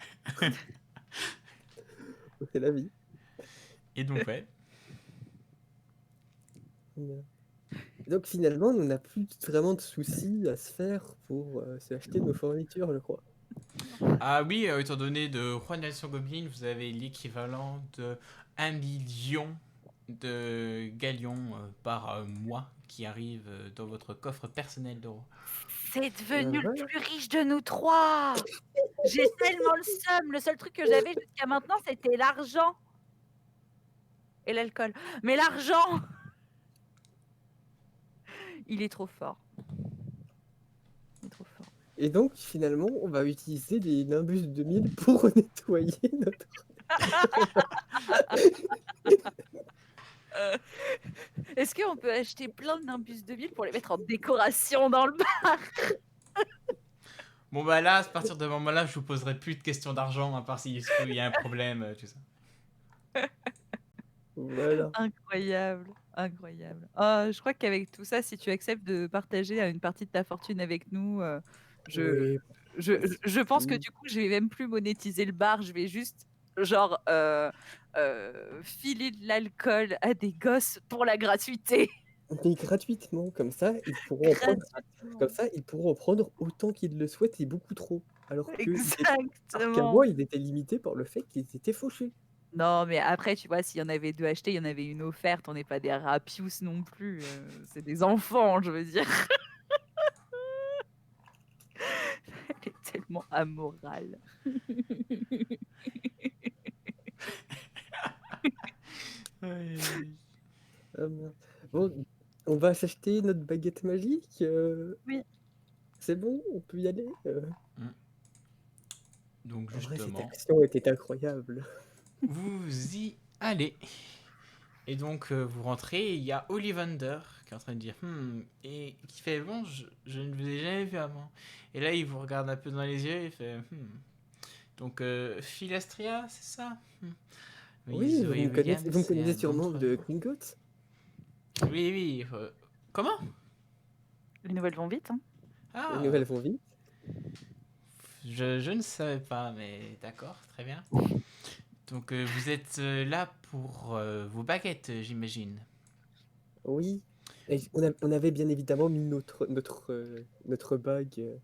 C'est la vie.
Et donc, ouais.
Donc finalement, on n'a plus vraiment de soucis à se faire pour se acheter nos fournitures, je crois.
Ah oui, étant donné de Roi de la Nation Goblin, vous avez l'équivalent de 1 million de galions par mois qui arrivent dans votre coffre personnel d'euros.
C'est devenu le
Voilà.
plus riche de nous trois. J'ai tellement le seum. Le seul truc que j'avais jusqu'à maintenant, c'était l'argent. Et l'alcool. Mais l'argent, il est trop fort. Il est trop fort.
Et donc finalement, on va utiliser des Nimbus 2000 pour nettoyer notre...
Est-ce qu'on peut acheter plein de Nimbus 2000 pour les mettre en décoration dans le bar?
Bon bah là, à partir de ce moment-là, je vous poserai plus de questions d'argent, à part s'il y a un problème, tout ça.
Voilà.
Incroyable, incroyable. Ah, je crois qu'avec tout ça, si tu acceptes de partager une partie de ta fortune avec nous,
Oui.
je pense que du coup, je vais même plus monétiser le bar, je vais juste genre filer de l'alcool à des gosses pour la gratuité.
Mais gratuitement, comme ça, ils pourront en prendre, comme ça, ils pourront en prendre autant qu'ils le souhaitent et beaucoup trop. Alors qu'à
Exactement.
moi, ils étaient limités par le fait qu'ils étaient fauchés.
Non, mais après, tu vois, s'il y en avait 2 achetés, il y en avait une offerte. On n'est pas des rapius non plus. C'est des enfants, je veux dire. Elle est tellement amorale.
Ah, mince. Bon, on va s'acheter notre baguette magique.
Oui.
C'est bon, on peut y aller.
Donc
En vrai, cette
justement,
action était incroyable.
vous y allez. Et donc, vous rentrez, et il y a Ollivander qui est en train de dire et qui fait bon, je ne vous ai jamais vu avant. Et là, il vous regarde un peu dans les yeux et fait donc, Philastria, c'est ça
Oui, vous me
William,
connaissez, vous me
c'est
connaissez
un
sûrement
autre.
de Gringotts.
Oui, oui. Comment
Les nouvelles vont vite, hein.
Les
Ah,
nouvelles vont vite.
je ne savais pas, mais d'accord, très bien. Donc, vous êtes là pour vos baguettes, j'imagine.
Oui. Et on avait bien évidemment mis notre bague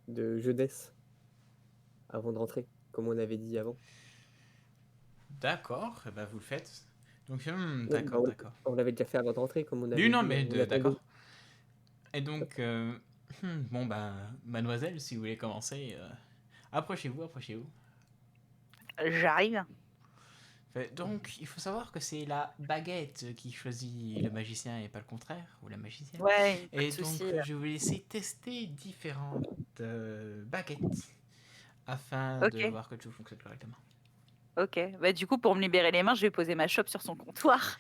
de jeunesse avant de rentrer, comme on avait dit avant.
D'accord, eh ben, vous le faites. Donc,
Non, bah,
d'accord, d'accord.
on l'avait déjà fait avant de rentrer, comme on
Oui,
avait
non,
dit.
mais
On attendait.
d'accord. Et donc, bon, ben, mademoiselle, si vous voulez commencer, approchez-vous, approchez-vous.
J'arrive.
Donc, il faut savoir que c'est la baguette qui choisit le magicien et pas le contraire, ou la magicienne.
Ouais, pas de
Et donc,
souci.
je vais vous laisser tester différentes baguettes afin de
Ok,
voir que tout fonctionne correctement.
ok. Bah, du coup, pour me libérer les mains, je vais poser ma chope sur son comptoir.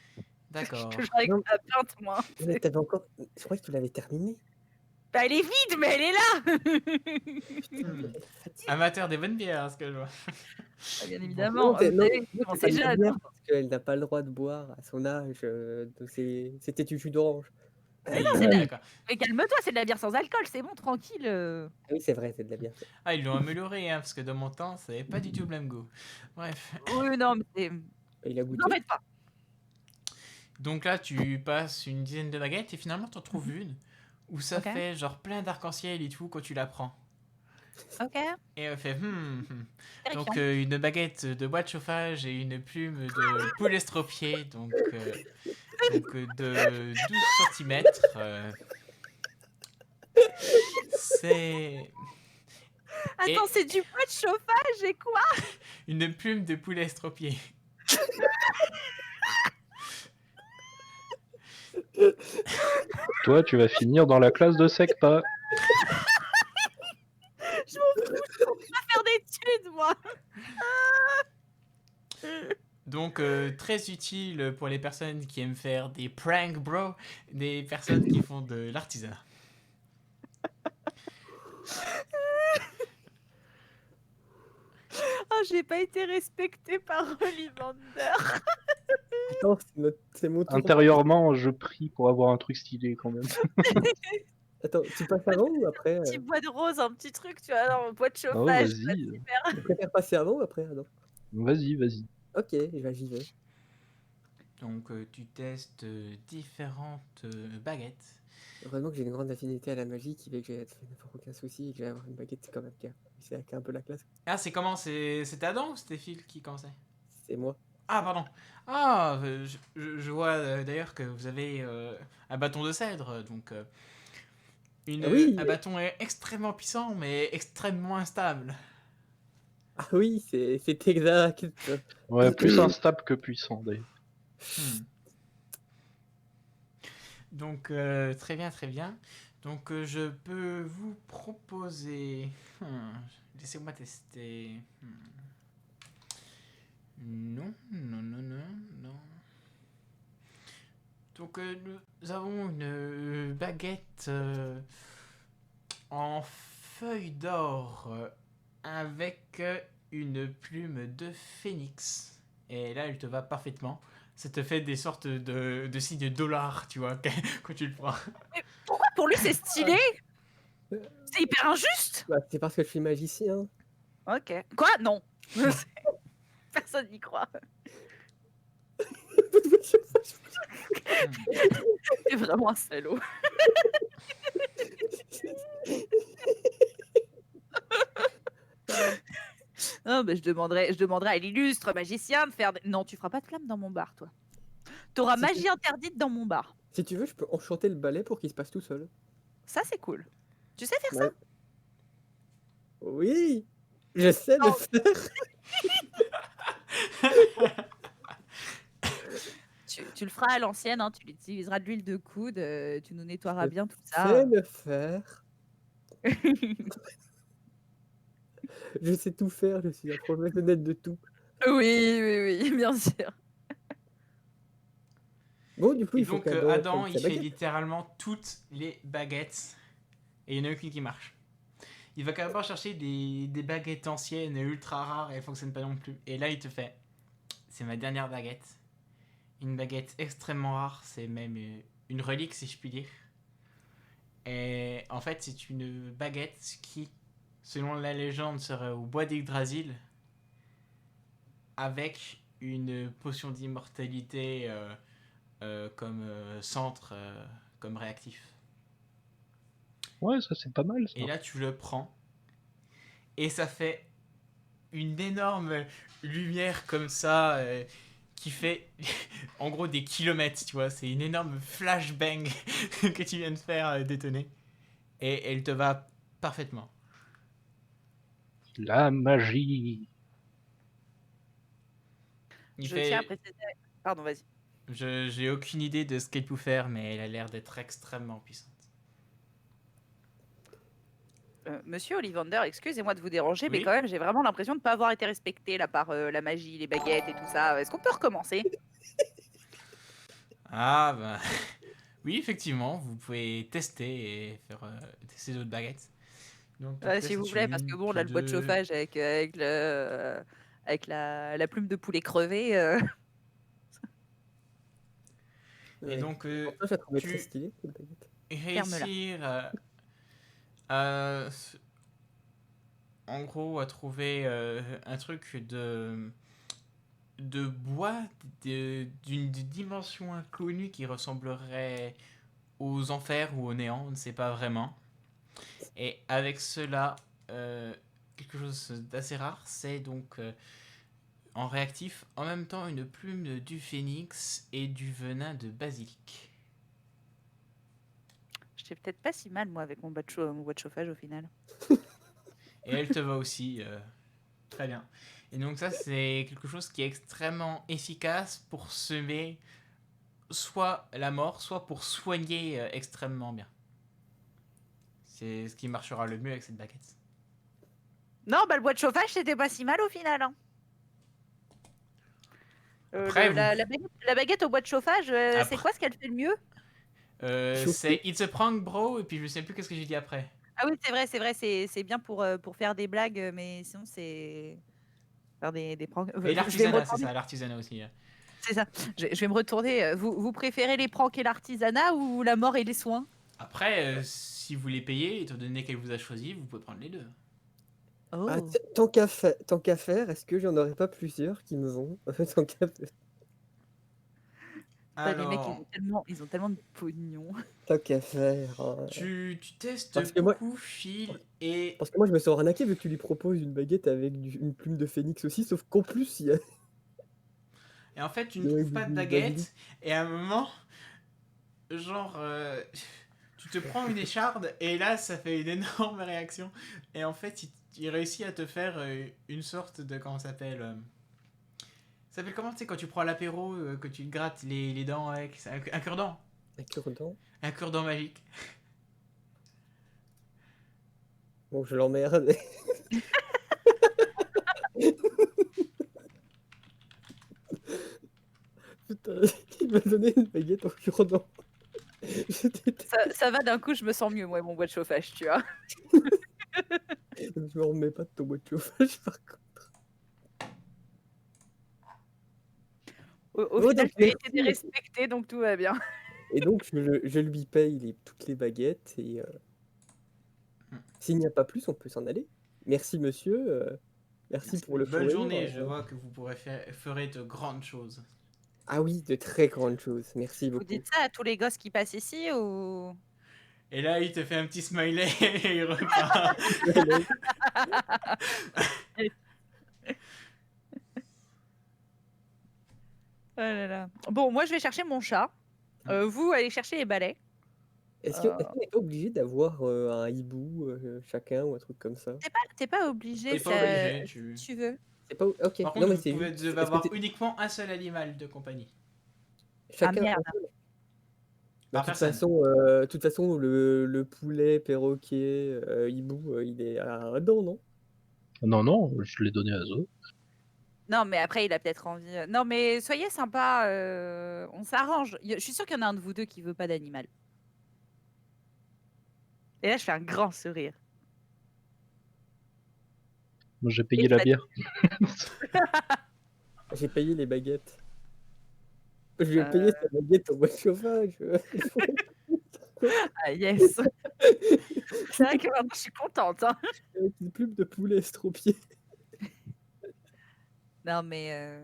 D'accord.
Toujours avec
Non,
ma pinte, moi.
mais t'avais encore. Je crois que tu l'avais terminé.
Bah, elle est vide, mais elle est là.
Hmm.
Elle fatigue.
Amateur des bonnes bières, ce que je vois.
Ah, bien
Bon.
évidemment.
Non,
Vous
non,
savez
non,
comment
c'est pas
c'est
de la
jeune,
bière
hein.
parce qu'elle n'a pas le droit de boire à son âge. Donc c'était du jus d'orange.
Mais non,
Oui,
c'est de la...
d'accord.
Mais calme-toi, c'est de la bière sans alcool, c'est bon, tranquille.
Ah oui, c'est vrai, c'est de la bière.
Ah, ils l'ont amélioré, hein, parce que dans mon temps, ça n'avait pas du tout le même goût. Bref.
Oui, non, mais c'est...
Il a
Vous
goûté.
en faites pas.
Donc là, tu passes une dizaine de baguettes et finalement, tu en trouves une où ça
Ok.
fait genre plein d'arc-en-ciel et tout quand tu la prends.
Ok,
Et elle fait Donc
terrifiant.
une baguette de bois de chauffage et une plume de poule estropié, donc de 12 cm. C'est. Et
Attends, c'est du bois de chauffage et quoi?
une plume de poulet estropié.
Toi, tu vas finir dans la classe de SECPA.
Je m'en fous, je compte pas faire d'études, moi.
Donc très utile pour les personnes qui aiment faire des prank bro, des personnes qui font de l'artisanat.
Oh, j'ai pas été respectée par Ollivander.
Attends, c'est mon tour.
Intérieurement, je prie pour avoir un truc stylé quand même.
Attends, tu passes avant ou après
Petit bois de rose, un petit truc, tu vois, dans bois de
Oh,
chauffage.
vas-y,
Tu préfères passer avant ou après? Ah non.
vas-y.
Ok, j'y vais.
Donc tu testes différentes baguettes.
Heureusement que j'ai une grande affinité à la magie qui fait que j'ai aucun souci et que j'ai avoir une baguette, c'est quand même bien. C'est un peu la classe.
Ah, c'est comment? C'était Adam ou c'était Phil qui commençait?
C'est moi.
Ah, pardon. Ah, je vois d'ailleurs que vous avez un bâton de cèdre, donc
Ah oui,
un bâton extrêmement puissant mais extrêmement instable.
ah oui, c'est exact.
Ouais, plus instable que puissant d'ailleurs.
Hmm. Donc très bien, très bien. Donc je peux vous proposer. Laissez-moi tester. Non. Donc nous avons une baguette en feuille d'or avec une plume de phénix. Et là, elle te va parfaitement. Ça te fait des sortes de signes de dollars, tu vois, quand tu le prends.
Pourquoi pour lui c'est stylé? C'est hyper injuste.
Bah, c'est parce que je suis magicien.
Ok. Quoi? Non. Personne n'y croit. C'est vraiment un salaud. Non, mais je demanderais à l'illustre magicien de faire. Non, tu feras pas de flamme dans mon bar, toi. T'auras
Si
magie interdite dans mon bar.
Si tu veux, je peux enchanter le balai pour qu'il se passe tout seul.
Ça, c'est cool. Tu sais faire
Ouais. Oui, je sais le
Oh.
faire.
Tu le feras à l'ancienne, hein, tu utiliseras de l'huile de coude, tu nous nettoieras bien tout
Je
ça.
sais le faire. Je sais tout faire, je suis un professionnel de tout.
Oui, oui, oui, bien sûr.
Bon, du coup,
Et
il faut
donc,
qu'Adam
Adam,
prenne
il
sa
fait
baguette.
littéralement toutes les baguettes. Et il n'y en a aucune qui marche. Il va carrément chercher des baguettes anciennes et ultra rares et elles ne fonctionnent pas non plus. Et là, il te fait, c'est ma dernière baguette. Une baguette extrêmement rare, c'est même une relique, si je puis dire. Et en fait, c'est une baguette qui, selon la légende, serait au bois d'Yggdrasil avec une potion d'immortalité comme centre, comme réactif.
Ouais, ça c'est pas mal ça.
Et là, tu le prends et ça fait une énorme lumière comme ça qui fait en gros des kilomètres, tu vois. C'est une énorme flashbang que tu viens de faire détonner. Et elle te va parfaitement.
La magie.
Il
Je tiens à
fait...
préciser. Pardon, vas-y.
J'ai aucune idée de ce qu'elle peut faire, mais elle a l'air d'être extrêmement puissante.
Monsieur Ollivander, excusez-moi de vous déranger, mais
Oui.
quand même, j'ai vraiment l'impression de ne pas avoir été respecté là par la magie, les baguettes et tout ça. Est-ce qu'on peut recommencer?
Ah, bah... Oui, effectivement, vous pouvez tester et faire tester d'autres baguettes. Donc, pour
S'il vous
tester
plaît, parce que
une,
bon,
puis
là, le bois de
deux...
chauffage avec la plume de poulet crevé.
Et
Ouais.
donc,
Enfin, je la trouvais très
tu
stylée, cette baguette.
Ferme-la.
réussir à en gros, à trouver un truc de bois d'une dimension inconnue qui ressemblerait aux enfers ou au néant, on ne sait pas vraiment. Et avec cela, quelque chose d'assez rare, c'est donc en réactif en même temps une plume du phénix et du venin de basilic.
J'étais peut-être pas si mal, moi, avec mon bois de chauffage au final.
Et elle te va aussi très bien. Et donc ça, c'est quelque chose qui est extrêmement efficace pour semer soit la mort, soit pour soigner extrêmement bien. C'est ce qui marchera le mieux avec cette baguette.
Non, bah le bois de chauffage, c'était pas si mal au final. Hein.
Après, vous...
La baguette au bois de chauffage, c'est
Après,
quoi ce qu'elle fait le mieux?
c'est
Chauffer.
It's a prank, bro, et puis je sais plus qu'est-ce que j'ai dit après.
Ah oui, c'est vrai, c'est bien pour faire des blagues, mais sinon c'est faire des pranks.
Et
Je vais me
l'artisanat, c'est
retourner.
ça, l'artisanat aussi.
C'est ça. Je vais me retourner. Vous préférez les pranks et l'artisanat ou la mort et les soins?
Après, si vous les payez, étant donné qu'elle vous a choisi, vous pouvez prendre les deux.
Ah,
Oh.
tant qu'à faire, est-ce que j'en aurais pas plusieurs qui me vont? Tant qu'à faire.
Putain, les mecs,
Alors,
ils ont tellement de pognon.
Tant qu'à faire.
tu testes
Parce que moi,
beaucoup, Phil, et
parce que moi, je me sens arnaqué vu que tu lui proposes une baguette avec une plume de phénix aussi, sauf qu'en plus, il y a
en fait, tu ne trouves pas de
du basilic.
baguette, et à un moment, genre, tu te prends une écharde, et là, ça fait une énorme réaction. Et en fait, il réussit à te faire une sorte de, comment ça s'appelle ça s'appelle comment, tu sais, quand tu prends à l'apéro, que tu te grattes les dents avec un cure-dent.
Un cure-dent.
Un cure-dent magique.
Bon, je l'emmerde. Putain, il m'a donné une baguette en cure-dent. Je déteste.
Ça va d'un coup, je me sens mieux, moi, mon bois de chauffage, tu vois.
Je me remets pas de ton bois de chauffage, par contre.
Au
Bon,
final,
donc,
tu as été
merci.
respecté, donc tout va bien.
Et donc, je lui paye toutes les baguettes. Et s'il n'y a pas plus, on peut s'en aller. Merci, monsieur. Merci pour le
Bonne
sourire.
journée, je vois que vous ferez de grandes choses.
Ah oui, de très grandes choses. Merci
Vous
beaucoup.
dites ça à tous les gosses qui passent ici ou...
Et là, il te fait un petit smiley et il repart.
Oh là là. Bon, moi, je vais chercher mon chat. Vous, allez chercher les balais.
Est-ce qu'on n'est pas obligé d'avoir un hibou chacun ou un truc comme ça?
T'es pas obligé,
T'es pas
ça...
obligé,
si tu veux.
C'est pas... Ok.
Par
Non,
contre,
mais
vous
c'est
devez
juste... Est-ce que
avoir uniquement un seul animal de compagnie.
chacun...
merde.
Bah,
Par personne.
de toute façon, le poulet, perroquet, hibou, il est à Adam, non?
Non, non, je l'ai donné à Zo.
Non, mais après, il a peut-être envie. Non, mais soyez sympa, on s'arrange. Je suis sûre qu'il y en a un de vous deux qui veut pas d'animal. Et là, je fais un grand sourire.
Moi, j'ai
Et
payé la
ça-
bière.
J'ai payé les baguettes. Je lui ai
Euh.
payé sa baguette au bois de chauffage.
Ah, yes. C'est vrai que maintenant, je suis contente. Hein.
Avec une pub de poulet estropié.
Non, mais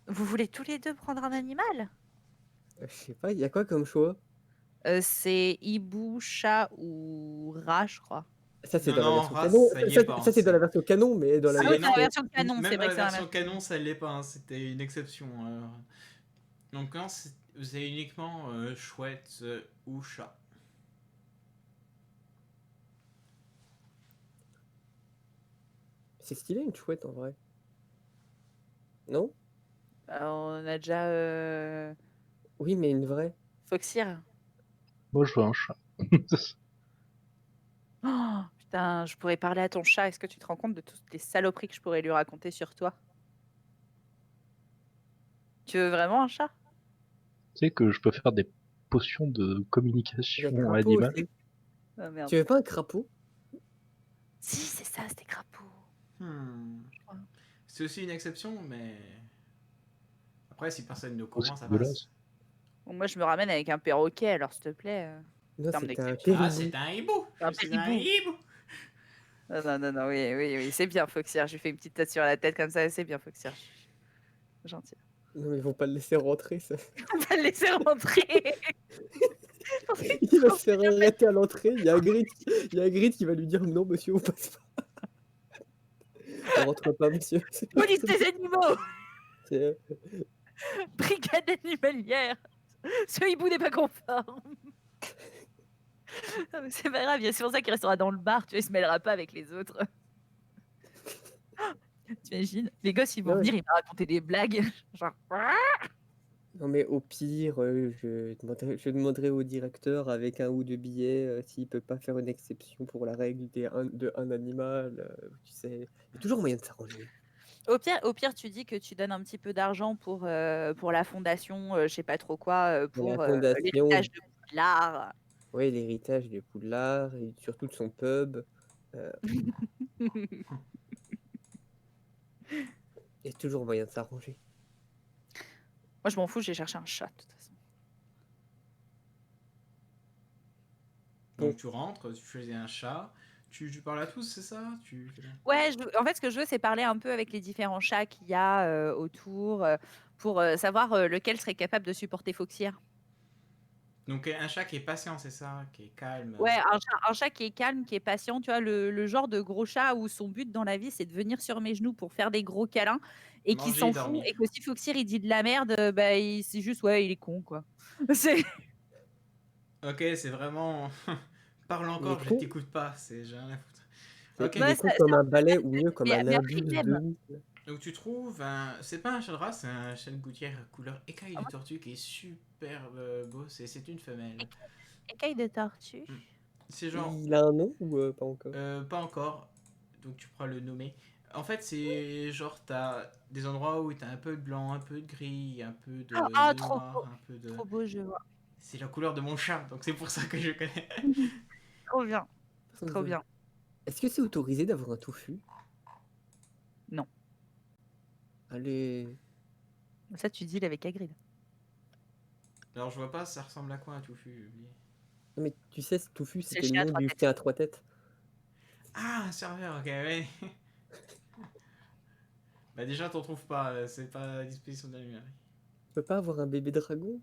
vous voulez tous les deux prendre un animal?
Je sais pas, il y a quoi comme choix?
C'est hibou, chat ou rat, je crois.
Ça, c'est
Non,
dans la
non,
version
race,
canon.
ça y est pas, hein,
Ça, c'est dans
c'est-
la version canon, mais dans la
c'est-
Ah oui, c'est
version.
la version canon,
Même
c'est
dans
vrai
la
que c'est la
version
version.
canon, ça l'est pas, hein, c'était une exception. Donc non, c'est uniquement chouette ou chat.
C'est stylé une chouette en vrai. Non?
On a déjà
Oui, mais une vraie.
Foxir.
Moi, je veux un chat.
Oh, putain, je pourrais parler à ton chat. Est-ce que tu te rends compte de toutes les saloperies que je pourrais lui raconter sur toi? Tu veux vraiment un chat?
Tu sais que je peux faire des potions de
Il y a
communication
crapaud
animale.
aussi.
Oh merde.
Tu veux pas un crapaud?
Si, c'est ça, c'était crapaud. crois.
C'est aussi une exception, mais après, si personne ne
Oh,
comprend,
c'est
ça
dégueulasse.
passe.
Bon, moi, je me ramène avec un perroquet, alors s'il te plaît.
Non,
Terme
c'est un
d'exception.
Ah,
péribou.
c'est un hibou.
Un
Je suis un
péribou.
hibou.
Non, oui, c'est bien, Foxier. Je lui fais une petite tasse sur la tête comme ça, c'est bien, Foxier. Gentil.
Non, mais ils vont pas le laisser rentrer, ça.
On va le laisser rentrer.
Il va se faire arrêter à l'entrée. Il y a un grid qui va lui dire non, monsieur, on passe pas. On rentre pas, monsieur. C'est pas
Police
possible.
des animaux.
C'est-
Brigade animalière. Ce hibou n'est pas conforme. Non, mais c'est pas grave, c'est pour ça qu'il restera dans le bar, tu vois, il se mêlera pas avec les autres. T'imagines? Les gosses, ils vont
Ouais.
venir, ils vont raconter des blagues. Genre.
Non, mais au pire, je demanderai au directeur avec un ou deux billets s'il peut pas faire une exception pour la règle de un animal. Tu sais, il y a toujours moyen de s'arranger.
Au pire, tu dis que tu donnes un petit peu d'argent pour la fondation, je sais pas trop quoi,
Pour la
pour
fondation.
l'héritage de Poudlard.
Oui, l'héritage de Poudlard et surtout de son pub. Il y a toujours moyen de s'arranger.
Moi, je m'en fous, j'ai cherché un chat, de toute façon.
Donc tu rentres, tu choisis un chat, tu parles à tous, c'est ça?
Ouais, en fait, ce que je veux, c'est parler un peu avec les différents chats qu'il y a autour pour savoir lequel serait capable de supporter Foxier.
Donc un chat qui est patient, c'est ça? Qui est calme.
Ouais, un chat qui est calme, qui est patient, tu vois, le genre de gros chat où son but dans la vie, c'est de venir sur mes genoux pour faire des gros câlins et qui
Manger et
s'en fout.
dormir.
Et que si Foxier, il dit de la merde, bah, c'est juste, ouais, il est con, quoi. C'est...
Ok, c'est vraiment... Parle encore,
Il est
je
con.
t'écoute pas, j'ai rien à foutre.
C'est
Ok,
il
Ouais,
est con
ça-
comme un balai ou mieux comme un
mais
imbus
après, il
de
t'aime.
mille.
donc tu trouves un... C'est pas un chat de race, c'est un chat de gouttière couleur écaille
Ah
de
ouais?
tortue qui est super beau, c'est une femelle.
Écaille de tortue.
C'est genre...
Il a un nom ou pas encore?
Pas encore, donc tu pourras le nommer. En fait, c'est genre, t'as des endroits où t'as un peu de blanc, un peu de gris, un peu de
Ah, trop
noir,
beau.
un peu de...
Trop beau, je vois.
C'est la couleur de mon chat, donc c'est pour ça que je connais.
Trop bien.
Personne
Trop
veut.
bien.
Est-ce que c'est autorisé d'avoir un tofu?
Non.
Allez.
Ça, tu deals avec Hagrid.
Alors je vois pas, ça ressemble à quoi un tofu, j'ai oublié.
Non, mais tu sais, ce tofu,
C'est
c'était
chien à
le nom
trois
du
têtes.
chien à trois têtes.
Ah, un serveur, ok, ouais. Bah déjà, t'en trouves pas, c'est pas à disposition de la lumière.
Tu peux pas avoir un bébé dragon?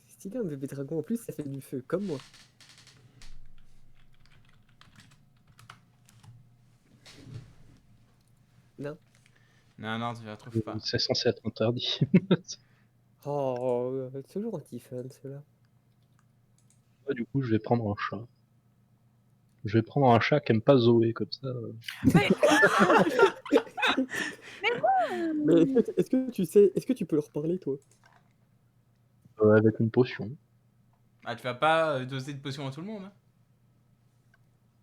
C'est stylé un bébé dragon, en plus ça fait du feu, comme moi. Non?
Non, tu la trouves pas.
C'est censé être interdit.
Oh, toujours anti-fun ceux-là.
Ouais, du coup, je vais prendre un chat. Je vais prendre un chat qui aime pas Zoé, comme ça.
Mais est-ce que tu peux leur parler toi?
Avec une potion.
Ah, tu vas pas doser de potions à tout le monde, hein.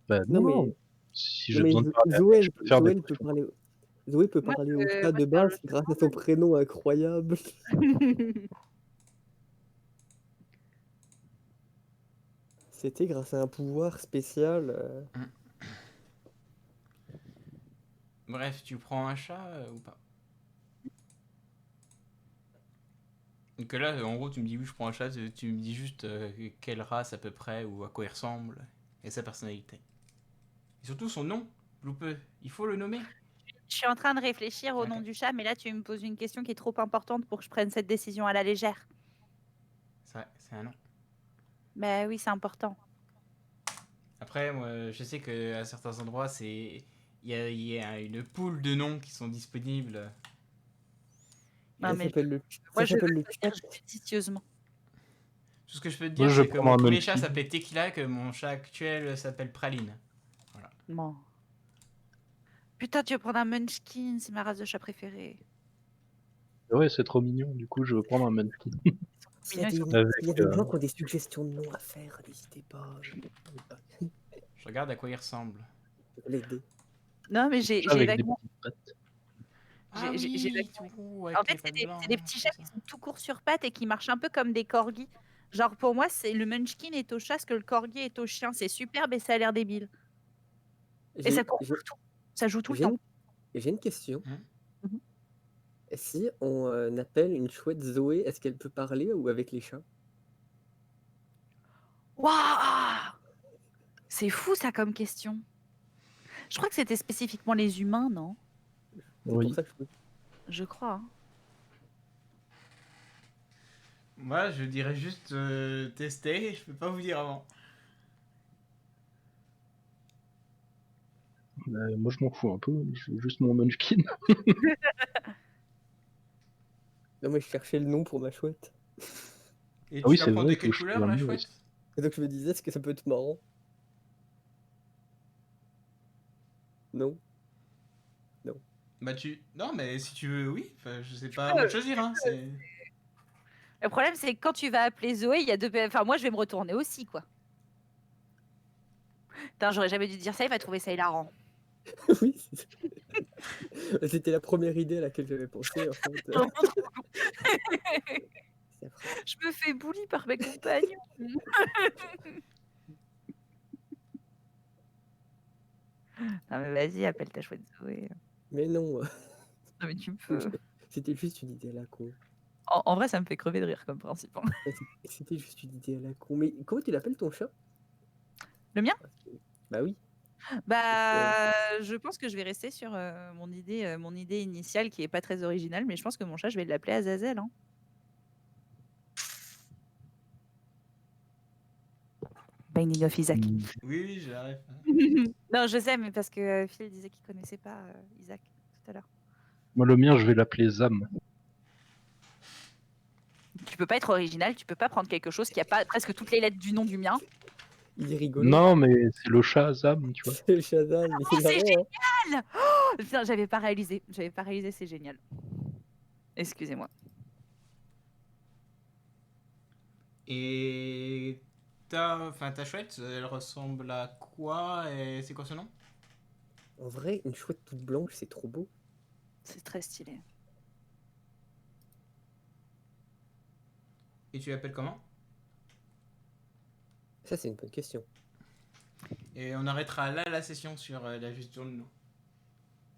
Bah
Non,
non,
mais,
si
non,
j'ai
mais
besoin de parler,
Zoé,
je peux faire
Zoé,
des
elle peut
potions.
parler. Zoé peut
Moi,
parler au
je
chat
moi,
de
je parle
base grâce à son prénom incroyable. C'était grâce à un pouvoir spécial.
Bref, tu prends un chat ou pas? Donc là, en gros, tu me dis oui, je prends un chat, tu me dis juste quelle race à peu près ou à quoi il ressemble et sa personnalité. Et surtout son nom, Loupe, il faut le nommer.
Je suis en train de réfléchir au nom
Ok.
du chat, mais là, tu me poses une question qui est trop importante pour que je prenne cette décision à la légère.
C'est un nom.
Bah oui, c'est important.
Après, moi, je sais qu'à certains endroits, il y a une pool de noms qui sont disponibles.
Non,
Ça
mais
s'appelle le,
moi,
ça
je veux
s'appelle le
choisir
chat.
judicieusement.
Tout ce que je peux te
Moi,
dire,
je
c'est que
prends
mon
un
premier chat
Munchkin.
s'appelait Tequila, que mon chat actuel s'appelle Praline. Voilà.
Bon. Putain, tu veux prendre un Munchkin, c'est ma race de chat préférée.
Ouais, c'est trop mignon. Du coup, je veux prendre un Munchkin.
S'il y a
Mignons, ils
des,
sont-
Avec,
s'il y a des gens qui ont des suggestions de noms à faire, n'hésitez pas.
Je regarde à quoi il ressemble.
Je vais l'aider.
Non, mais
chat
j'ai
avec des
vaguement.
petites pattes.
Ah
J'ai
oui,
vaguement.
tout
En
avec
fait,
les pattes
c'est des
blanches,
petits
tout
chats
ça.
qui sont tout courts sur pattes et qui marchent un peu comme des corgis. Genre, pour moi, c'est le Munchkin est au chat ce que le corgi est au chien. C'est superbe et ça a l'air débile. Et ça
J'ai,
court
j'ai,
partout. Ça joue tout le
j'ai
temps.
une, j'ai une question.
Mhm.
Si on appelle une chouette Zoé, est-ce qu'elle peut parler ou avec les chats?
Waouh! C'est fou ça comme question. Je crois que c'était spécifiquement les humains, non?
C'est pour
Oui.
ça que je
Je crois. Hein.
Moi, je dirais juste tester, je peux pas vous dire avant.
Moi, je m'en fous un peu. Je veux juste mon Munchkin.
Non, moi je cherchais le nom pour ma chouette.
Et
Ah oui,
tu la
c'est
prends
vrai,
de
il faut
quelle
que je
couleur,
trouve un
la
nom
chouette?
aussi.
Et donc je me disais, est-ce que ça peut être marrant? Non? Non.
Bah tu... Non, mais si tu veux, oui. Enfin, je sais pas à moi de choisir, hein. C'est...
Le problème, c'est que quand tu vas appeler Zoé, il y a deux. Enfin, moi, je vais me retourner aussi, quoi. Putain, j'aurais jamais dû dire ça, il va trouver ça hilarant.
Oui, c'était la première idée à laquelle j'avais pensé en fait. C'est après.
Je me fais bully par mes compagnons. Non, mais vas-y, appelle ta chouette Zoé.
Mais non,
Non, mais tu peux.
c'était juste une idée à la con.
En vrai, ça me fait crever de rire comme principe. Hein.
C'était juste une idée à la con. Mais comment tu l'appelles ton chat?
Le mien?
Bah oui.
Bah, je pense que je vais rester sur mon idée initiale qui est pas très originale, mais je pense que mon chat, je vais l'appeler Azazel. Hein. Binding of Isaac.
Oui, oui, j'arrive.
Non, je sais, mais parce que Phil disait qu'il connaissait pas Isaac tout à l'heure.
Moi, le mien, je vais l'appeler Zam.
Tu peux pas être original, tu peux pas prendre quelque chose qui a pas presque toutes les lettres du nom du mien.
Il est rigolo.
Non, mais c'est le chat Zam, tu vois.
C'est le Shazam, mais
Oh, c'est
marrant, hein.
génial! Oh, putain, j'avais pas réalisé, c'est génial. Excusez-moi.
Et ta chouette, elle ressemble à quoi et c'est quoi son nom?
En vrai, une chouette toute blanche, c'est trop beau.
C'est très stylé.
Et tu l'appelles comment?
Ça, c'est une bonne question.
Et on arrêtera là la session sur la gestion de nom.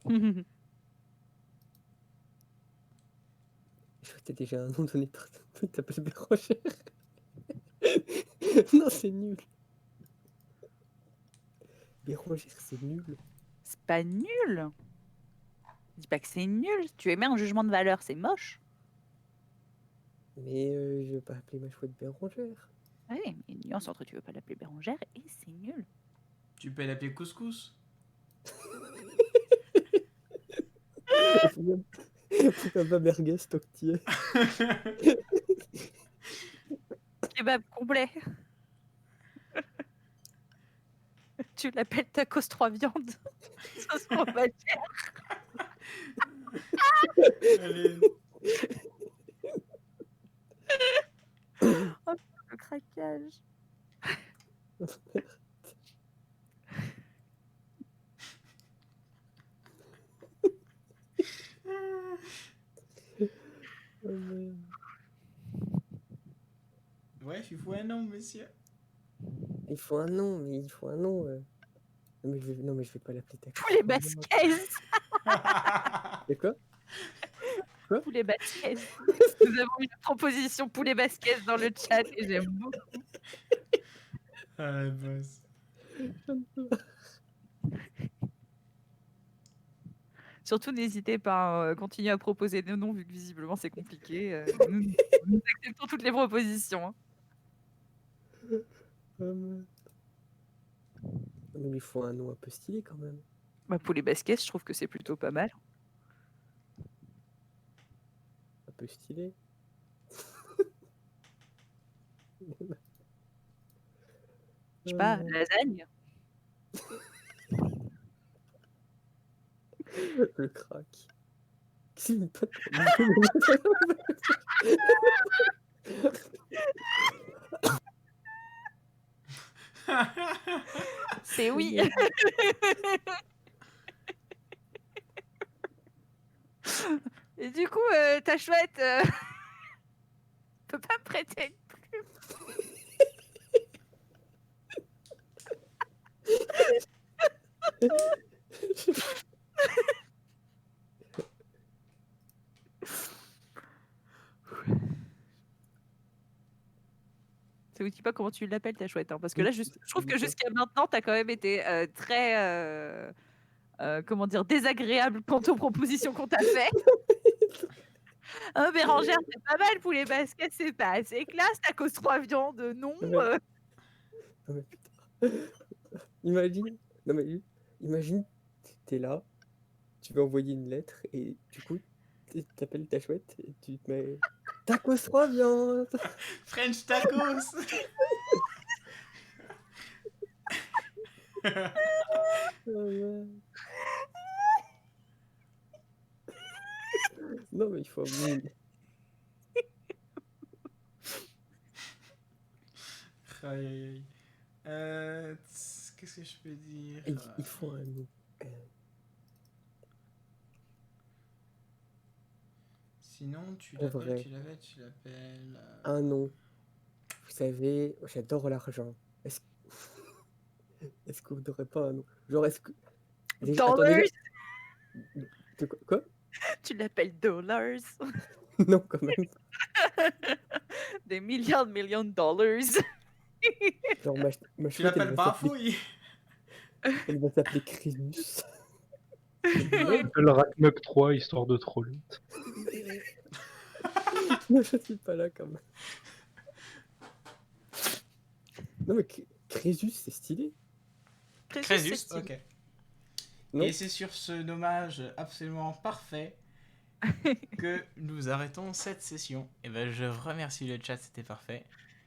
Je crois que t'as déjà un nom donné par tu t'appelles Bérangère. Non, c'est nul. Bérangère, c'est nul.
C'est pas nul. Dis pas que c'est nul. Tu émets un jugement de valeur, c'est moche.
Mais je vais pas appeler ma chouette Bérangère.
Ah oui, il y a une nuance entre tu veux pas l'appeler Bérangère et c'est nul.
Tu peux l'appeler Couscous?
Pourquoi pas merguez toquetier?
Kebab complet. Tu l'appelles tacos 3 viandes. Sauce fromagère.
Allez.
Oh, le craquage.
il faut un nom, monsieur.
Il faut un nom, mais il faut un nom. Non, mais je vais pas l'appeler Taco.
Poulet basquez.
C'est quoi?
Poulet basquez. Nous avons une proposition poulet basquez dans le chat et j'aime beaucoup.
Ah, boss.
Surtout, n'hésitez pas à continuer à proposer des noms vu que visiblement c'est compliqué. Nous acceptons toutes les propositions. Hein.
Non, mais il faut un nom un peu stylé quand même.
Bah, poulet basquez, je trouve que c'est plutôt pas mal.
Un peu stylé.
Je sais pas, lasagne.
Le crack. C'est une patte.
C'est oui. Et du coup, ta chouette peut pas me prêter une plume. Ça vous dit pas comment tu l'appelles ta chouette, hein, parce que là, je trouve que jusqu'à maintenant, t'as quand même été très, comment dire, désagréable quant aux propositions qu'on t'a fait. Bérangère, c'est pas mal, poulet basket, c'est pas assez classe, tacos 3 viandes, non.
Non, mais putain. Imagine, non mais imagine, t'es là, tu veux envoyer une lettre et du coup, t'appelles ta chouette et tu te mets tacos 3 viandes.
French tacos.
Non mais il faut avouer.
Aïe, aïe, aïe. Qu'est-ce que je peux dire?
Il faut un nom.
Sinon, tu
En vrai.
l'appelles.
Un nom. Vous savez, j'adore l'argent. Est-ce qu'on n'aurait pas un nom? Genre, est-ce que. Déjà, attends,
Dollars.
De quoi?
Tu l'appelles dollars.
Non, quand même.
Des millions de dollars.
Genre, ma
Tu
chouette,
l'appelles Bafouille.
elle va s'appeler Crésus.
Le Ragnarok 3, histoire de troller.
Non, je suis pas là quand même. Non, mais Crésus, c'est stylé.
Crésus,
c'est
ok.
Non.
Et c'est sur ce nommage absolument parfait que nous arrêtons cette session. Et ben, je remercie le chat, c'était parfait.